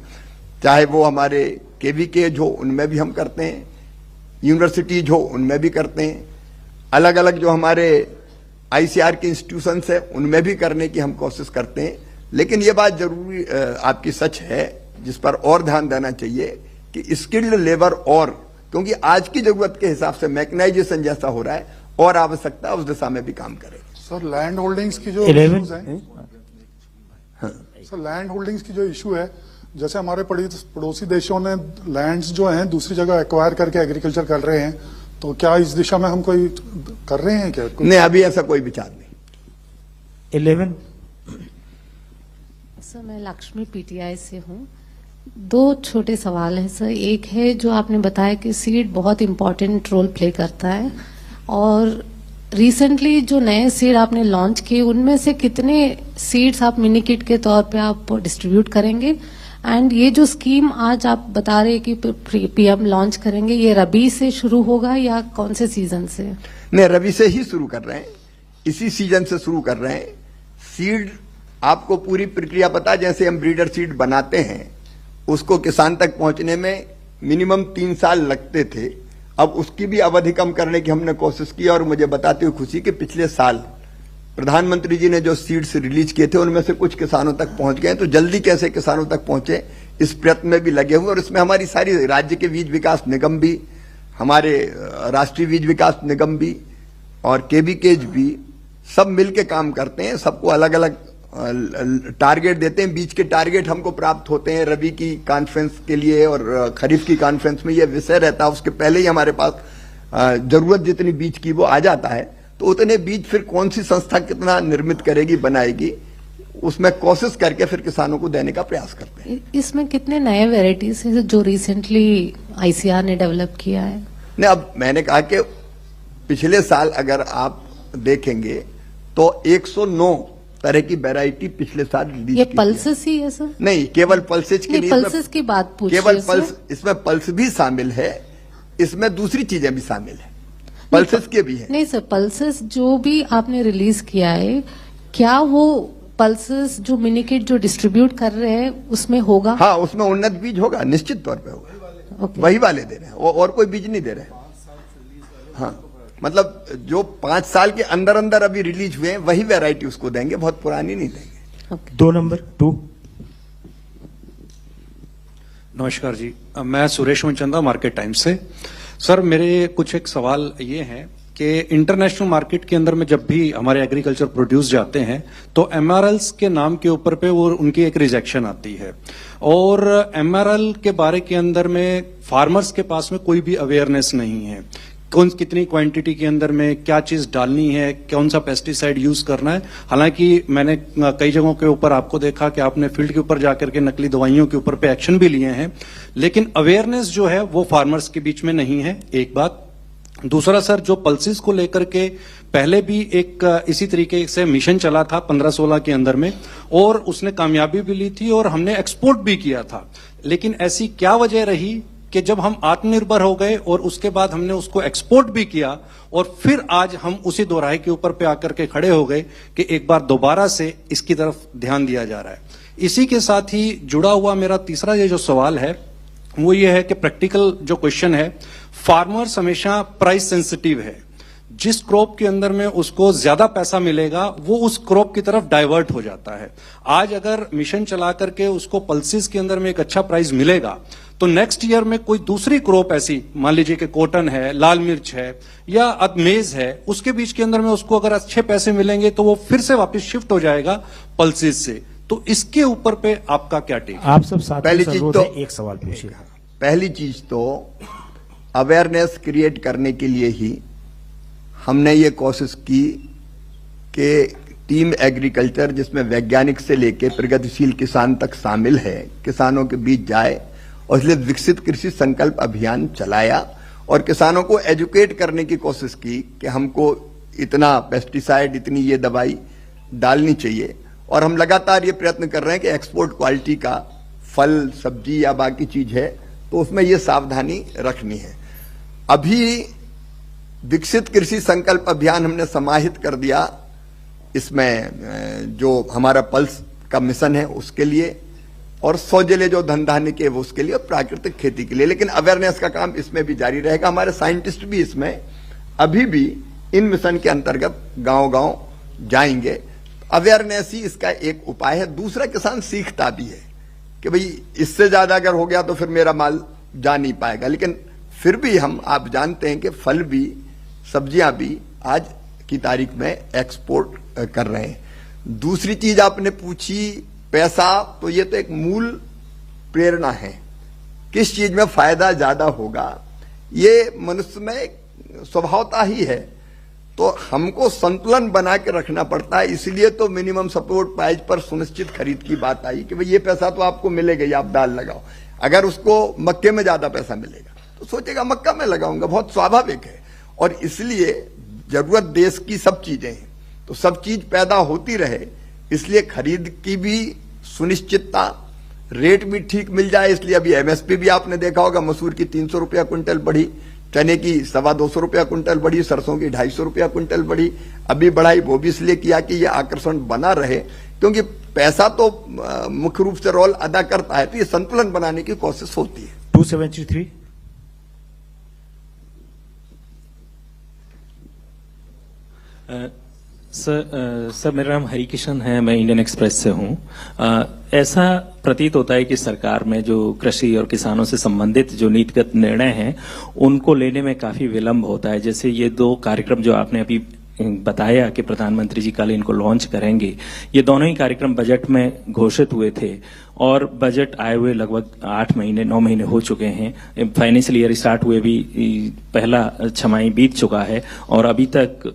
चाहे वो हमारे केवीके हो उनमें भी हम करते हैं, यूनिवर्सिटीज हो उनमें भी करते हैं, अलग अलग जो हमारे आईसीआर के इंस्टीट्यूशंस है उनमें भी करने की हम कोशिश करते हैं। लेकिन ये बात जरूरी आपकी सच है, जिस पर और ध्यान देना चाहिए कि स्किल्ड लेबर, और क्योंकि आज की जरूरत के हिसाब से मैकेनाइजेशन जैसा हो रहा है और आवश्यकता उस दिशा में भी काम करें। सर लैंड होल्डिंग्स की जो इश्यूज हैं, सर लैंड होल्डिंग्स की जो इशू है, जैसे हमारे पड़ोसी देशों ने लैंड्स जो हैं दूसरी जगह एक्वायर करके एग्रीकल्चर कर रहे हैं, तो क्या इस दिशा में हम कोई कर रहे हैं क्या? नहीं, अभी ऐसा कोई विचार नहीं। 11 सर, मैं लक्ष्मी पीटीआई से हूँ। 2 छोटे सवाल हैं सर। एक है जो आपने बताया कि सीड बहुत इम्पोर्टेंट रोल प्ले करता है, और रिसेंटली जो नए सीड आपने लॉन्च किए उनमें से कितने सीड्स आप मिनी किट के तौर पे आप डिस्ट्रीब्यूट करेंगे? एंड ये जो स्कीम आज आप बता रहे कि पीएम लॉन्च करेंगे, ये रबी से शुरू होगा या कौन से सीजन से? नहीं, रबी से ही शुरू कर रहे हैं, इसी सीजन से शुरू कर रहे हैं। सीड आपको पूरी प्रक्रिया पता, जैसे हम ब्रीडर सीड बनाते हैं उसको किसान तक पहुंचने में मिनिमम 3 साल लगते थे। अब उसकी भी अवधि कम करने की हमने कोशिश की, और मुझे बताते हुए खुशी कि पिछले साल प्रधानमंत्री जी ने जो सीड्स रिलीज किए थे उनमें से कुछ किसानों तक पहुंच गए। तो जल्दी कैसे किसानों तक पहुंचे इस प्रयत्न में भी लगे हुए, और इसमें हमारी सारी राज्य के बीज विकास निगम भी, हमारे राष्ट्रीय बीज विकास निगम भी और केवीकेज भी सब मिलके काम करते हैं। सबको अलग अलग टारगेट देते हैं। बीज के टारगेट हमको प्राप्त होते हैं रबी की कॉन्फ्रेंस के लिए, और खरीफ की कॉन्फ्रेंस में ये विषय रहता है। उसके पहले ही हमारे पास जरूरत जितनी बीज की वो आ जाता है, तो उतने बीज फिर कौन सी संस्था कितना निर्मित करेगी, बनाएगी, उसमें कोशिश करके फिर किसानों को देने का प्रयास करते हैं। इसमें कितने नए वेराइटीज हैं जो रिसेंटली आईसीआर ने डेवलप किया है? नहीं, अब मैंने कहा कि पिछले साल अगर आप देखेंगे तो 109 तरह की वैरायटी पिछले साल रिलीज। ये पल्सेस ही है सर? नहीं, केवल पल्सेस की नहीं, पल्सेस की बात पूछ केवल पल्स, इसमें पल्स भी शामिल है, इसमें दूसरी चीजें भी शामिल है, पल्सेस के भी है। नहीं सर, पल्सेस जो भी आपने रिलीज किया है, क्या वो पल्सेस जो मिनी किट जो डिस्ट्रीब्यूट कर रहे हैं उसमें होगा? हाँ, उसमें उन्नत बीज होगा, निश्चित तौर पे होगा। वही वाले दे रहे हैं, और कोई बीज नहीं दे रहे हैं। हाँ, मतलब जो 5 साल के अंदर अंदर अभी रिलीज हुए हैं वही वैरायटी उसको देंगे, बहुत पुरानी नहीं देंगे। 2 नंबर 2। नमस्कार जी, मैं सुरेश मनचंदा, मार्केट टाइम्स से। सर, मेरे कुछ एक सवाल ये हैं कि इंटरनेशनल मार्केट के अंदर में जब भी हमारे एग्रीकल्चर प्रोड्यूस जाते हैं तो एमआरएल्स के नाम के ऊपर पे वो उनकी एक रिजेक्शन आती है, और एमआरएल के बारे के अंदर में फार्मर्स के पास में कोई भी अवेयरनेस नहीं है। कितनी क्वांटिटी के अंदर में क्या चीज डालनी है, कौन सा पेस्टिसाइड यूज करना है। हालांकि मैंने कई जगहों के ऊपर आपको देखा कि आपने फील्ड के ऊपर जाकर के नकली दवाइयों के ऊपर पे एक्शन भी लिए हैं, लेकिन अवेयरनेस जो है वो फार्मर्स के बीच में नहीं है, एक बात। दूसरा सर, जो पल्सेस को लेकर के पहले भी एक इसी तरीके से मिशन चला था 15-16 के अंदर में, और उसने कामयाबी भी ली थी और हमने एक्सपोर्ट भी किया था, लेकिन ऐसी क्या वजह रही कि जब हम आत्मनिर्भर हो गए और उसके बाद हमने उसको एक्सपोर्ट भी किया और फिर आज हम उसी दोराहे के ऊपर पे आकर के खड़े हो गए कि एक बार दोबारा से इसकी तरफ ध्यान दिया जा रहा है। इसी के साथ ही जुड़ा हुआ मेरा तीसरा ये जो सवाल है वो ये है कि प्रैक्टिकल जो क्वेश्चन है, फार्मर्स हमेशा प्राइस सेंसिटिव है। जिस क्रॉप के अंदर में उसको ज्यादा पैसा मिलेगा वो उस क्रॉप की तरफ डाइवर्ट हो जाता है। आज अगर मिशन चला करके उसको पल्सेस के अंदर में एक अच्छा प्राइस मिलेगा तो नेक्स्ट ईयर में कोई दूसरी क्रॉप ऐसी, मान लीजिए कि कॉटन है, लाल मिर्च है या अदमेज है, उसके बीच के अंदर में उसको अगर अच्छे पैसे मिलेंगे तो वो फिर से वापस शिफ्ट हो जाएगा पल्सेस से। तो इसके ऊपर पे आपका क्या टेक? आप सब साथ पहली चीज तो एक सवाल पूछिए। पहली चीज तो अवेयरनेस क्रिएट करने के लिए ही हमने ये कोशिश की कि टीम एग्रीकल्चर, जिसमें वैज्ञानिक से लेकर प्रगतिशील किसान तक शामिल है, किसानों के बीच जाए और इसलिए विकसित कृषि संकल्प अभियान चलाया और किसानों को एजुकेट करने की कोशिश की कि हमको इतना पेस्टिसाइड, इतनी ये दवाई डालनी चाहिए। और हम लगातार ये प्रयत्न कर रहे हैं कि एक्सपोर्ट क्वालिटी का फल, सब्जी या बाकी चीज है तो उसमें ये सावधानी रखनी है। अभी विकसित कृषि संकल्प अभियान हमने समाहित कर दिया, इसमें जो हमारा पल्स का मिशन है उसके लिए, और 100 जिले जो धन धान्य के वो उसके लिए, और प्राकृतिक खेती के लिए। लेकिन अवेयरनेस का काम इसमें भी जारी रहेगा। हमारे साइंटिस्ट भी इसमें अभी भी इन मिशन के अंतर्गत गांव-गांव जाएंगे। अवेयरनेस ही इसका एक उपाय है। दूसरा, किसान सीखता भी है कि भाई इससे ज्यादा अगर हो गया तो फिर मेरा माल जा नहीं पाएगा। लेकिन फिर भी आप जानते हैं कि फल भी, सब्जियां भी आज की तारीख में एक्सपोर्ट कर रहे हैं। दूसरी चीज आपने पूछी पैसा, तो ये तो एक मूल प्रेरणा है। किस चीज में फायदा ज्यादा होगा ये मनुष्य में स्वभावता ही है, तो हमको संतुलन बना के रखना पड़ता है। इसलिए तो मिनिमम सपोर्ट प्राइस पर सुनिश्चित खरीद की बात आई कि भाई ये पैसा तो आपको मिलेगा ही, आप दाल लगाओ। अगर उसको मक्के में ज्यादा पैसा मिलेगा तो सोचेगा मक्का में लगाऊंगा, बहुत स्वाभाविक है। और इसलिए जरूरत देश की सब चीजें हैं, तो सब चीज पैदा होती रहे, इसलिए खरीद की भी सुनिश्चितता, रेट भी ठीक मिल जाए। इसलिए अभी एमएसपी भी आपने देखा होगा, मसूर की 300 रुपया क्विंटल बढ़ी, चने की 225 रुपया क्विंटल बढ़ी, सरसों की 250 रुपया क्विंटल बढ़ी। अभी बढ़ाई वो भी इसलिए किया कि ये आकर्षण बना रहे, क्योंकि पैसा तो मुख्य रूप से रोल अदा करता है, तो ये संतुलन बनाने की कोशिश होती है। 273। सर, मेरा नाम हरिकिशन है, मैं इंडियन एक्सप्रेस से हूँ। ऐसा प्रतीत होता है कि सरकार में जो कृषि और किसानों से संबंधित जो नीतिगत निर्णय हैं उनको लेने में काफी विलंब होता है। जैसे ये 2 कार्यक्रम जो आपने अभी बताया कि प्रधानमंत्री जी कल इनको लॉन्च करेंगे, ये दोनों ही कार्यक्रम बजट में घोषित हुए थे और बजट आए हुए लगभग 8 महीने 9 महीने हो चुके हैं। फाइनेंशियल ईयर स्टार्ट हुए भी पहला छमाही बीत चुका है और अभी तक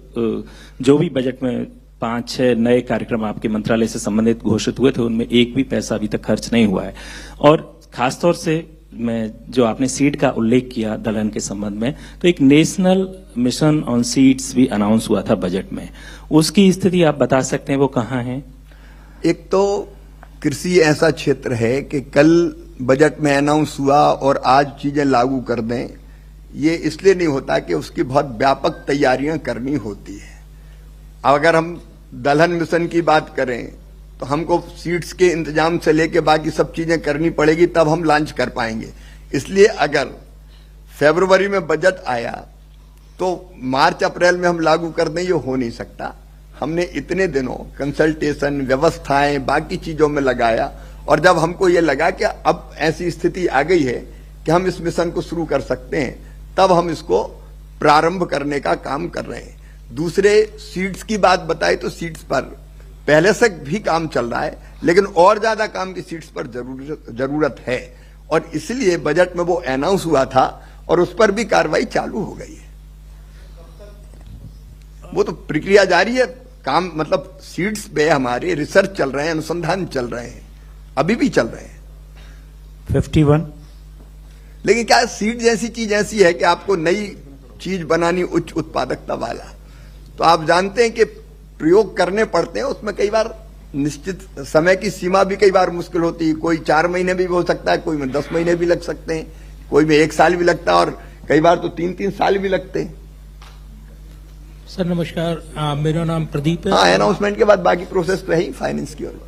जो भी बजट में 5-6 नए कार्यक्रम आपके मंत्रालय से संबंधित घोषित हुए थे उनमें एक भी पैसा अभी तक खर्च नहीं हुआ है। और खासतौर से मैं जो आपने सीड का उल्लेख किया दलहन के संबंध में, तो एक नेशनल मिशन ऑन सीड्स भी अनाउंस हुआ था बजट में, उसकी स्थिति आप बता सकते हैं वो कहाँ है? एक तो कृषि ऐसा क्षेत्र है कि कल बजट में अनाउंस हुआ और आज चीजें लागू कर दें, ये इसलिए नहीं होता कि उसकी बहुत व्यापक तैयारियां करनी होती है। अगर हम दलहन मिशन की बात करें तो हमको सीड्स के इंतजाम से लेके बाकी सब चीजें करनी पड़ेगी, तब हम लॉन्च कर पाएंगे। इसलिए अगर फरवरी में बजट आया तो मार्च अप्रैल में हम लागू कर दें, ये हो नहीं सकता। हमने इतने दिनों कंसल्टेशन, व्यवस्थाएं, बाकी चीजों में लगाया, और जब हमको ये लगा कि अब ऐसी स्थिति आ गई है कि हम इस मिशन को शुरू कर सकते हैं, तब हम इसको प्रारंभ करने का काम कर रहे हैं। दूसरे सीड्स की बात बताए तो सीड्स पर पहले से भी काम चल रहा है, लेकिन और ज्यादा काम की सीड्स पर जरूरत है, और इसलिए बजट में वो अनाउंस हुआ था और उस पर भी कार्रवाई चालू हो गई है। वो तो प्रक्रिया जारी है, काम मतलब सीड्स पे हमारे रिसर्च चल रहे हैं, अनुसंधान चल रहे हैं, अभी भी चल रहे हैं। 51। लेकिन क्या सीड जैसी चीज ऐसी है कि आपको नई चीज बनानी उच्च उत्पादकता वाला, तो आप जानते हैं कि प्रयोग करने पड़ते हैं, उसमें कई बार निश्चित समय की सीमा भी कई बार मुश्किल होती है। कोई 4 महीने भी हो सकता है, कोई में 10 महीने भी लग सकते हैं, कोई में 1 साल भी लगता है, और कई बार तो 3-3 साल भी लगते हैं। सर नमस्कार, मेरा नाम प्रदीप है। हाँ, अनाउंसमेंट के बाद बाकी प्रोसेस तो है ही फाइनेंस की ओर।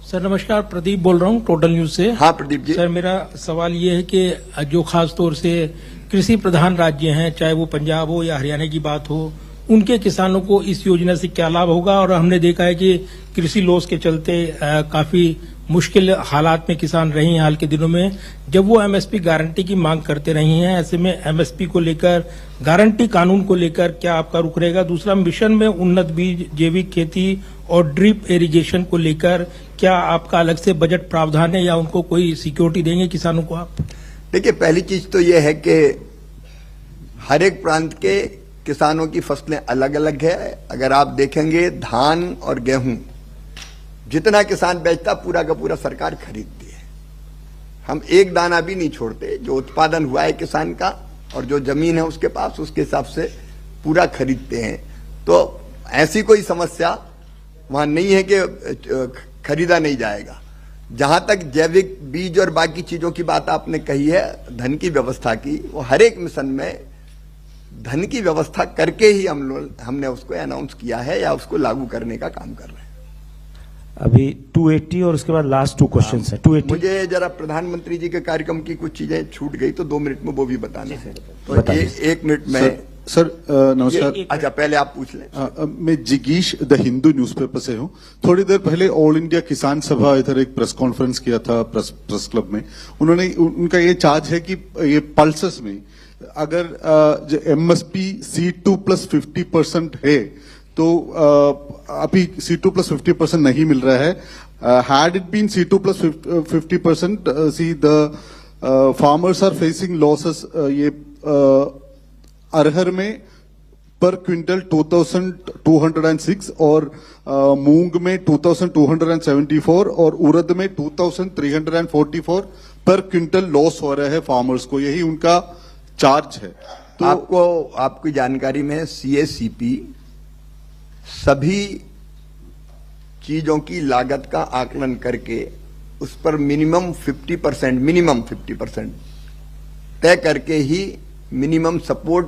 सर नमस्कार, प्रदीप बोल रहा हूँ टोटल न्यूज से। हाँ प्रदीप जी। सर मेरा सवाल ये है कि जो खास तौर से कृषि प्रधान राज्य हैं, चाहे वो पंजाब हो या हरियाणा की बात हो, उनके किसानों को इस योजना से क्या लाभ होगा? और हमने देखा है कि कृषि लॉस के चलते काफी मुश्किल हालात में किसान रहे हैं हाल के दिनों में, जब वो एमएसपी गारंटी की मांग करते रहे हैं। ऐसे में एमएसपी को लेकर, गारंटी कानून को लेकर क्या आपका रुख रहेगा? दूसरा, मिशन में उन्नत बीज, जैविक खेती और ड्रिप इरिगेशन को लेकर क्या आपका अलग से बजट प्रावधान है या उनको कोई सिक्योरिटी देंगे किसानों को आप? देखिए, पहली चीज तो यह है कि हर एक प्रांत के किसानों की फसलें अलग अलग है। अगर आप देखेंगे, धान और गेहूं जितना किसान बेचता, पूरा का पूरा सरकार खरीदती है। हम एक दाना भी नहीं छोड़ते। जो उत्पादन हुआ है किसान का और जो जमीन है उसके पास, उसके हिसाब से पूरा खरीदते हैं। तो ऐसी कोई समस्या वहां नहीं है कि खरीदा नहीं जाएगा। जहां तक जैविक बीज और बाकी चीजों की बात आपने कही है, धन की व्यवस्था की, वो हर एक मिशन में धन की व्यवस्था करके ही हमने उसको अनाउंस किया है या उसको लागू करने का काम कर रहे हैं। अभी 280 और उसके बाद लास्ट 2 क्वेश्चंस है। 280। मुझे जरा प्रधानमंत्री जी के कार्यक्रम की कुछ चीजें छूट गई, तो 2 मिनट में वो भी बताना है। तो 1 मिनट में सर नमस्कार। अच्छा, पहले आप पूछ लें। मैं जिगीश द हिंदू न्यूज़पेपर से हूँ। थोड़ी देर पहले ऑल इंडिया किसान सभा इधर एक प्रेस कॉन्फ्रेंस किया था प्रेस क्लब में। उनका ये चार्ज है कि ये पल्सेस में अगर जो एमएसपी C2+50% है, तो अभी C2+50% नहीं मिल रहा है। Had it been C2+50%, see the farmers are facing losses. ये अरहर में पर क्विंटल 2206 और मूंग में 2274 और उड़द में 2344 पर क्विंटल लॉस हो रहा है फार्मर्स को। यही उनका चार्ज है। तो आपकी जानकारी में CACP सभी चीजों की लागत का आकलन करके उस पर मिनिमम 50% तय करके ही मिनिमम सपोर्ट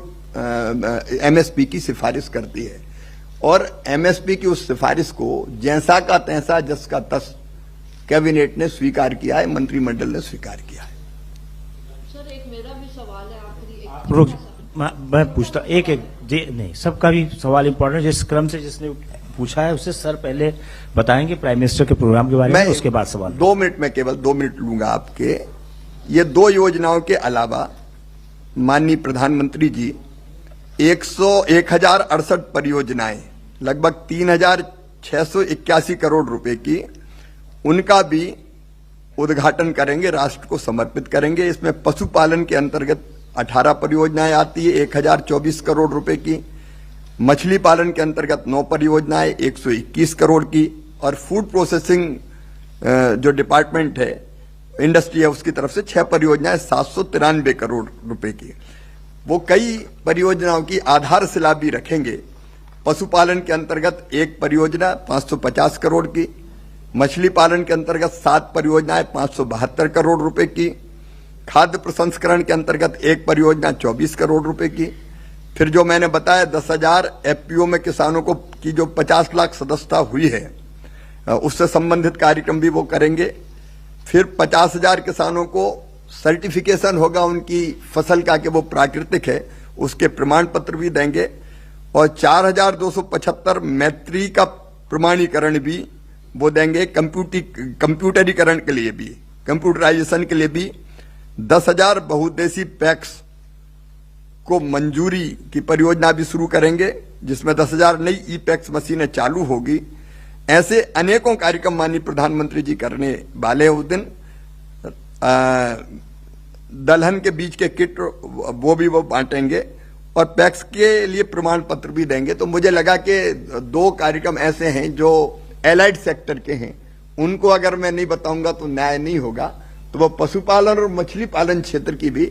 MSP की सिफारिश करती है। और MSP की उस सिफारिश को जैसा का तैसा, जस का तस कैबिनेट ने स्वीकार किया है, मंत्रिमंडल ने स्वीकार किया है। सर एक मेरा भी सवाल है आखिरी। रुक, मैं पूछता एक नहीं, सबका भी सवाल इंपॉर्टेंट। जिस क्रम से जिसने पूछा है उससे सर पहले बताएंगे प्राइम मिनिस्टर के प्रोग्राम के बारे में, उसके बाद सवाल। 2 मिनट में, केवल 2 मिनट लूंगा आपके। ये 2 योजनाओं के अलावा माननीय प्रधानमंत्री जी 1068 परियोजनाएं, लगभग 3681 करोड़ रुपए की, उनका भी उद्घाटन करेंगे, राष्ट्र को समर्पित करेंगे। इसमें पशुपालन के अंतर्गत 18 परियोजनाएं आती है 1024 करोड़ रुपए की, मछली पालन के अंतर्गत 9 परियोजनाएं 121 करोड़ की, और फूड प्रोसेसिंग जो डिपार्टमेंट है, इंडस्ट्री है, उसकी तरफ से 6 परियोजनाएं 793 करोड़ रुपए की। वो कई परियोजनाओं की आधारशिला भी रखेंगे। पशुपालन के अंतर्गत 1 परियोजना 550 करोड़ की, मछली पालन के अंतर्गत 7 परियोजनाएं 572 करोड़ रुपए की, खाद्य प्रसंस्करण के अंतर्गत 1 परियोजना 24 करोड़ रुपए की। फिर जो मैंने बताया 10,000 FPO में किसानों को की जो 50 लाख सदस्यता हुई है, उससे संबंधित कार्यक्रम भी वो करेंगे। फिर 50,000 किसानों को सर्टिफिकेशन होगा उनकी फसल का कि वो प्राकृतिक है, उसके प्रमाण पत्र भी देंगे। और 4,275 मैत्री का प्रमाणीकरण भी वो देंगे। कंप्यूटरीकरण के लिए भी, कंप्यूटराइजेशन के लिए भी 10,000 बहुउद्देशीय पैक्स को मंजूरी की परियोजना भी शुरू करेंगे, जिसमें 10,000 नई ई पैक्स मशीनें चालू होगी। ऐसे अनेकों कार्यक्रम माननीय प्रधानमंत्री जी करने वाले उस दिन। दलहन के बीज के किट वो बांटेंगे और पैक्स के लिए प्रमाण पत्र भी देंगे। तो मुझे लगा कि 2 कार्यक्रम ऐसे हैं जो एलाइड सेक्टर के हैं, उनको अगर मैं नहीं बताऊंगा तो न्याय नहीं होगा। तो वो पशुपालन और मछली पालन क्षेत्र की भी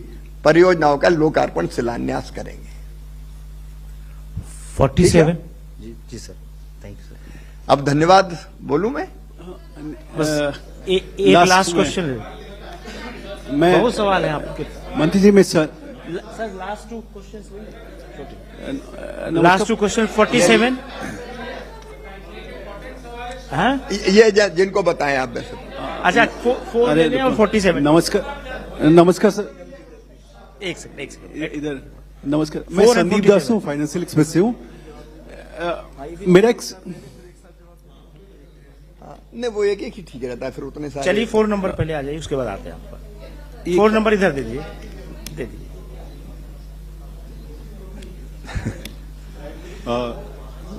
परियोजनाओं का लोकार्पण शिलान्यास करेंगे। 47 जी सर, थैंक यू सर। अब धन्यवाद बोलूं मैं? एक लास्ट क्वेश्चन है, बहुत सवाल है आपके मंत्री जी। मैं sir last 2 questions, last 2 question 47। हाँ, ये जिनको बताएं आप वैसे। अच्छा, 4 ले लें और 47। नमस्कार सर, एक सेकंड इधर। नमस्कार, मैं संदीप दास हूँ, फाइनेंशियल एक्सप्रेस से हूँ। मेरा नहीं, वो एक ही ठीक रहता है, फिर उतने सारे। चलिए 4 नंबर पहले आ जाइए, उसके बाद आते हैं आप पर। 4 नंबर इधर दे दीजिए, दे दीजिए।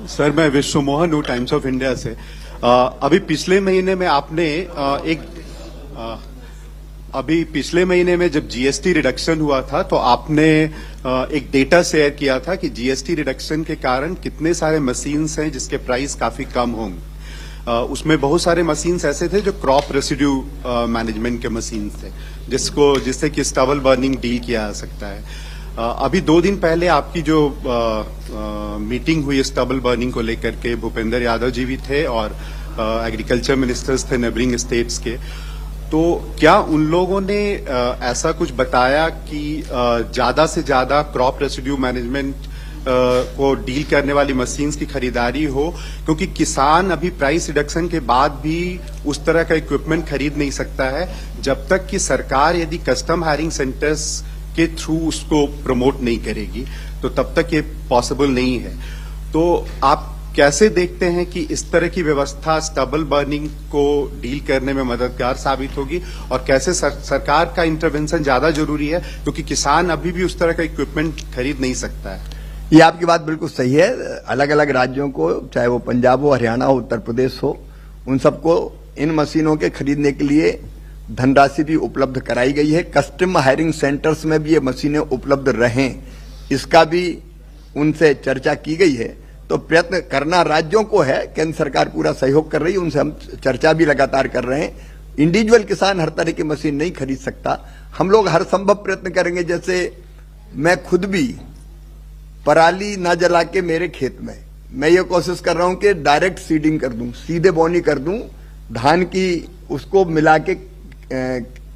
सर, मैं विश्व मोहन हूँ, टाइम्स ऑफ इंडिया से। अभी पिछले महीने में आपने अभी पिछले महीने में जब जीएसटी रिडक्शन हुआ था तो आपने एक डेटा शेयर किया था कि जीएसटी रिडक्शन के कारण कितने सारे मशीन्स हैं जिसके प्राइस काफी कम होंगे। उसमें बहुत सारे मशीन्स ऐसे थे जो क्रॉप रेसिड्यू मैनेजमेंट के मशीन्स थे, जिससे कि स्टबल बर्निंग डील किया जा सकता है। अभी 2 दिन पहले आपकी जो मीटिंग हुई स्टबल बर्निंग को लेकर के, भूपेंद्र यादव जी भी थे और एग्रीकल्चर मिनिस्टर्स थे नेबरिंग स्टेट्स के। तो क्या उन लोगों ने ऐसा कुछ बताया कि ज्यादा से ज्यादा क्रॉप रेसिड्यू मैनेजमेंट को डील करने वाली मशीन्स की खरीदारी हो? क्योंकि किसान अभी प्राइस रिडक्शन के बाद भी उस तरह का इक्विपमेंट खरीद नहीं सकता है जब तक कि सरकार यदि कस्टम हायरिंग सेंटर्स के थ्रू उसको प्रमोट नहीं करेगी, तो तब तक ये पॉसिबल नहीं है। तो आप कैसे देखते हैं कि इस तरह की व्यवस्था स्टबल बर्निंग को डील करने में मददगार साबित होगी, और कैसे सरकार का इंटरवेंशन ज्यादा जरूरी है क्योंकि किसान अभी भी उस तरह का इक्विपमेंट खरीद नहीं सकता है? ये आपकी बात बिल्कुल सही है। अलग अलग राज्यों को, चाहे वो पंजाब हो, हरियाणा हो, उत्तर प्रदेश हो, उन सबको इन मशीनों के खरीदने के लिए धनराशि भी उपलब्ध कराई गई है। कस्टम हायरिंग सेंटर्स में भी ये मशीनें उपलब्ध रहें, इसका भी उनसे चर्चा की गई है। तो प्रयत्न करना राज्यों को है, केंद्र सरकार पूरा सहयोग कर रही है, उनसे हम चर्चा भी लगातार कर रहे हैं। इंडिविजुअल किसान हर तरह की मशीन नहीं खरीद सकता, हम लोग हर संभव प्रयत्न करेंगे। जैसे मैं खुद भी पराली ना जला के मेरे खेत में मैं ये कोशिश कर रहा हूं कि डायरेक्ट सीडिंग कर दूं, सीधे बोनी कर दूं धान की, उसको मिला के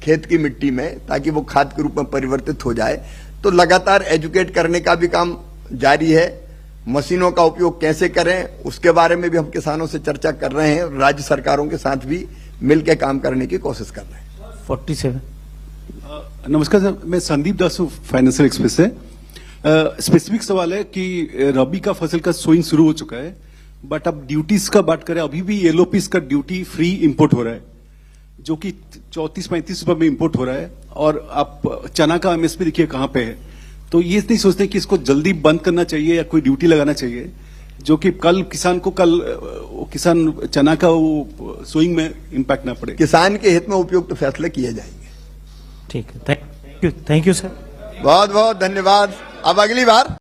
खेत की मिट्टी में, ताकि वो खाद के रूप में परिवर्तित हो जाए। तो लगातार एजुकेट करने का भी काम जारी है। मशीनों का उपयोग कैसे करें उसके बारे में भी हम किसानों से चर्चा कर रहे हैं, राज्य सरकारों के साथ भी मिलकर काम करने की कोशिश कर रहे हैं। 47। नमस्कार सर, मैं संदीप दास हूँ, फाइनेंशियल एक्सप्रेस से। स्पेसिफिक सवाल है कि रबी का फसल का सोइंग शुरू हो चुका है, बट अब ड्यूटीज का बात करें, अभी भी येलो पीस का ड्यूटी फ्री इंपोर्ट हो रहा है, जो कि 34-35 रुपए में इंपोर्ट हो रहा है। और आप चना का एमएसपी देखिए कहां पे है। तो ये नहीं सोचते कि इसको जल्दी बंद करना चाहिए या कोई ड्यूटी लगाना चाहिए, जो कि कल किसान चना का वो सोइंग में इंपैक्ट ना पड़े। किसान के हित में उपयुक्त फैसले किए जाएंगे। ठीक है, थैंक यू सर, बहुत बहुत धन्यवाद। अब अगली बार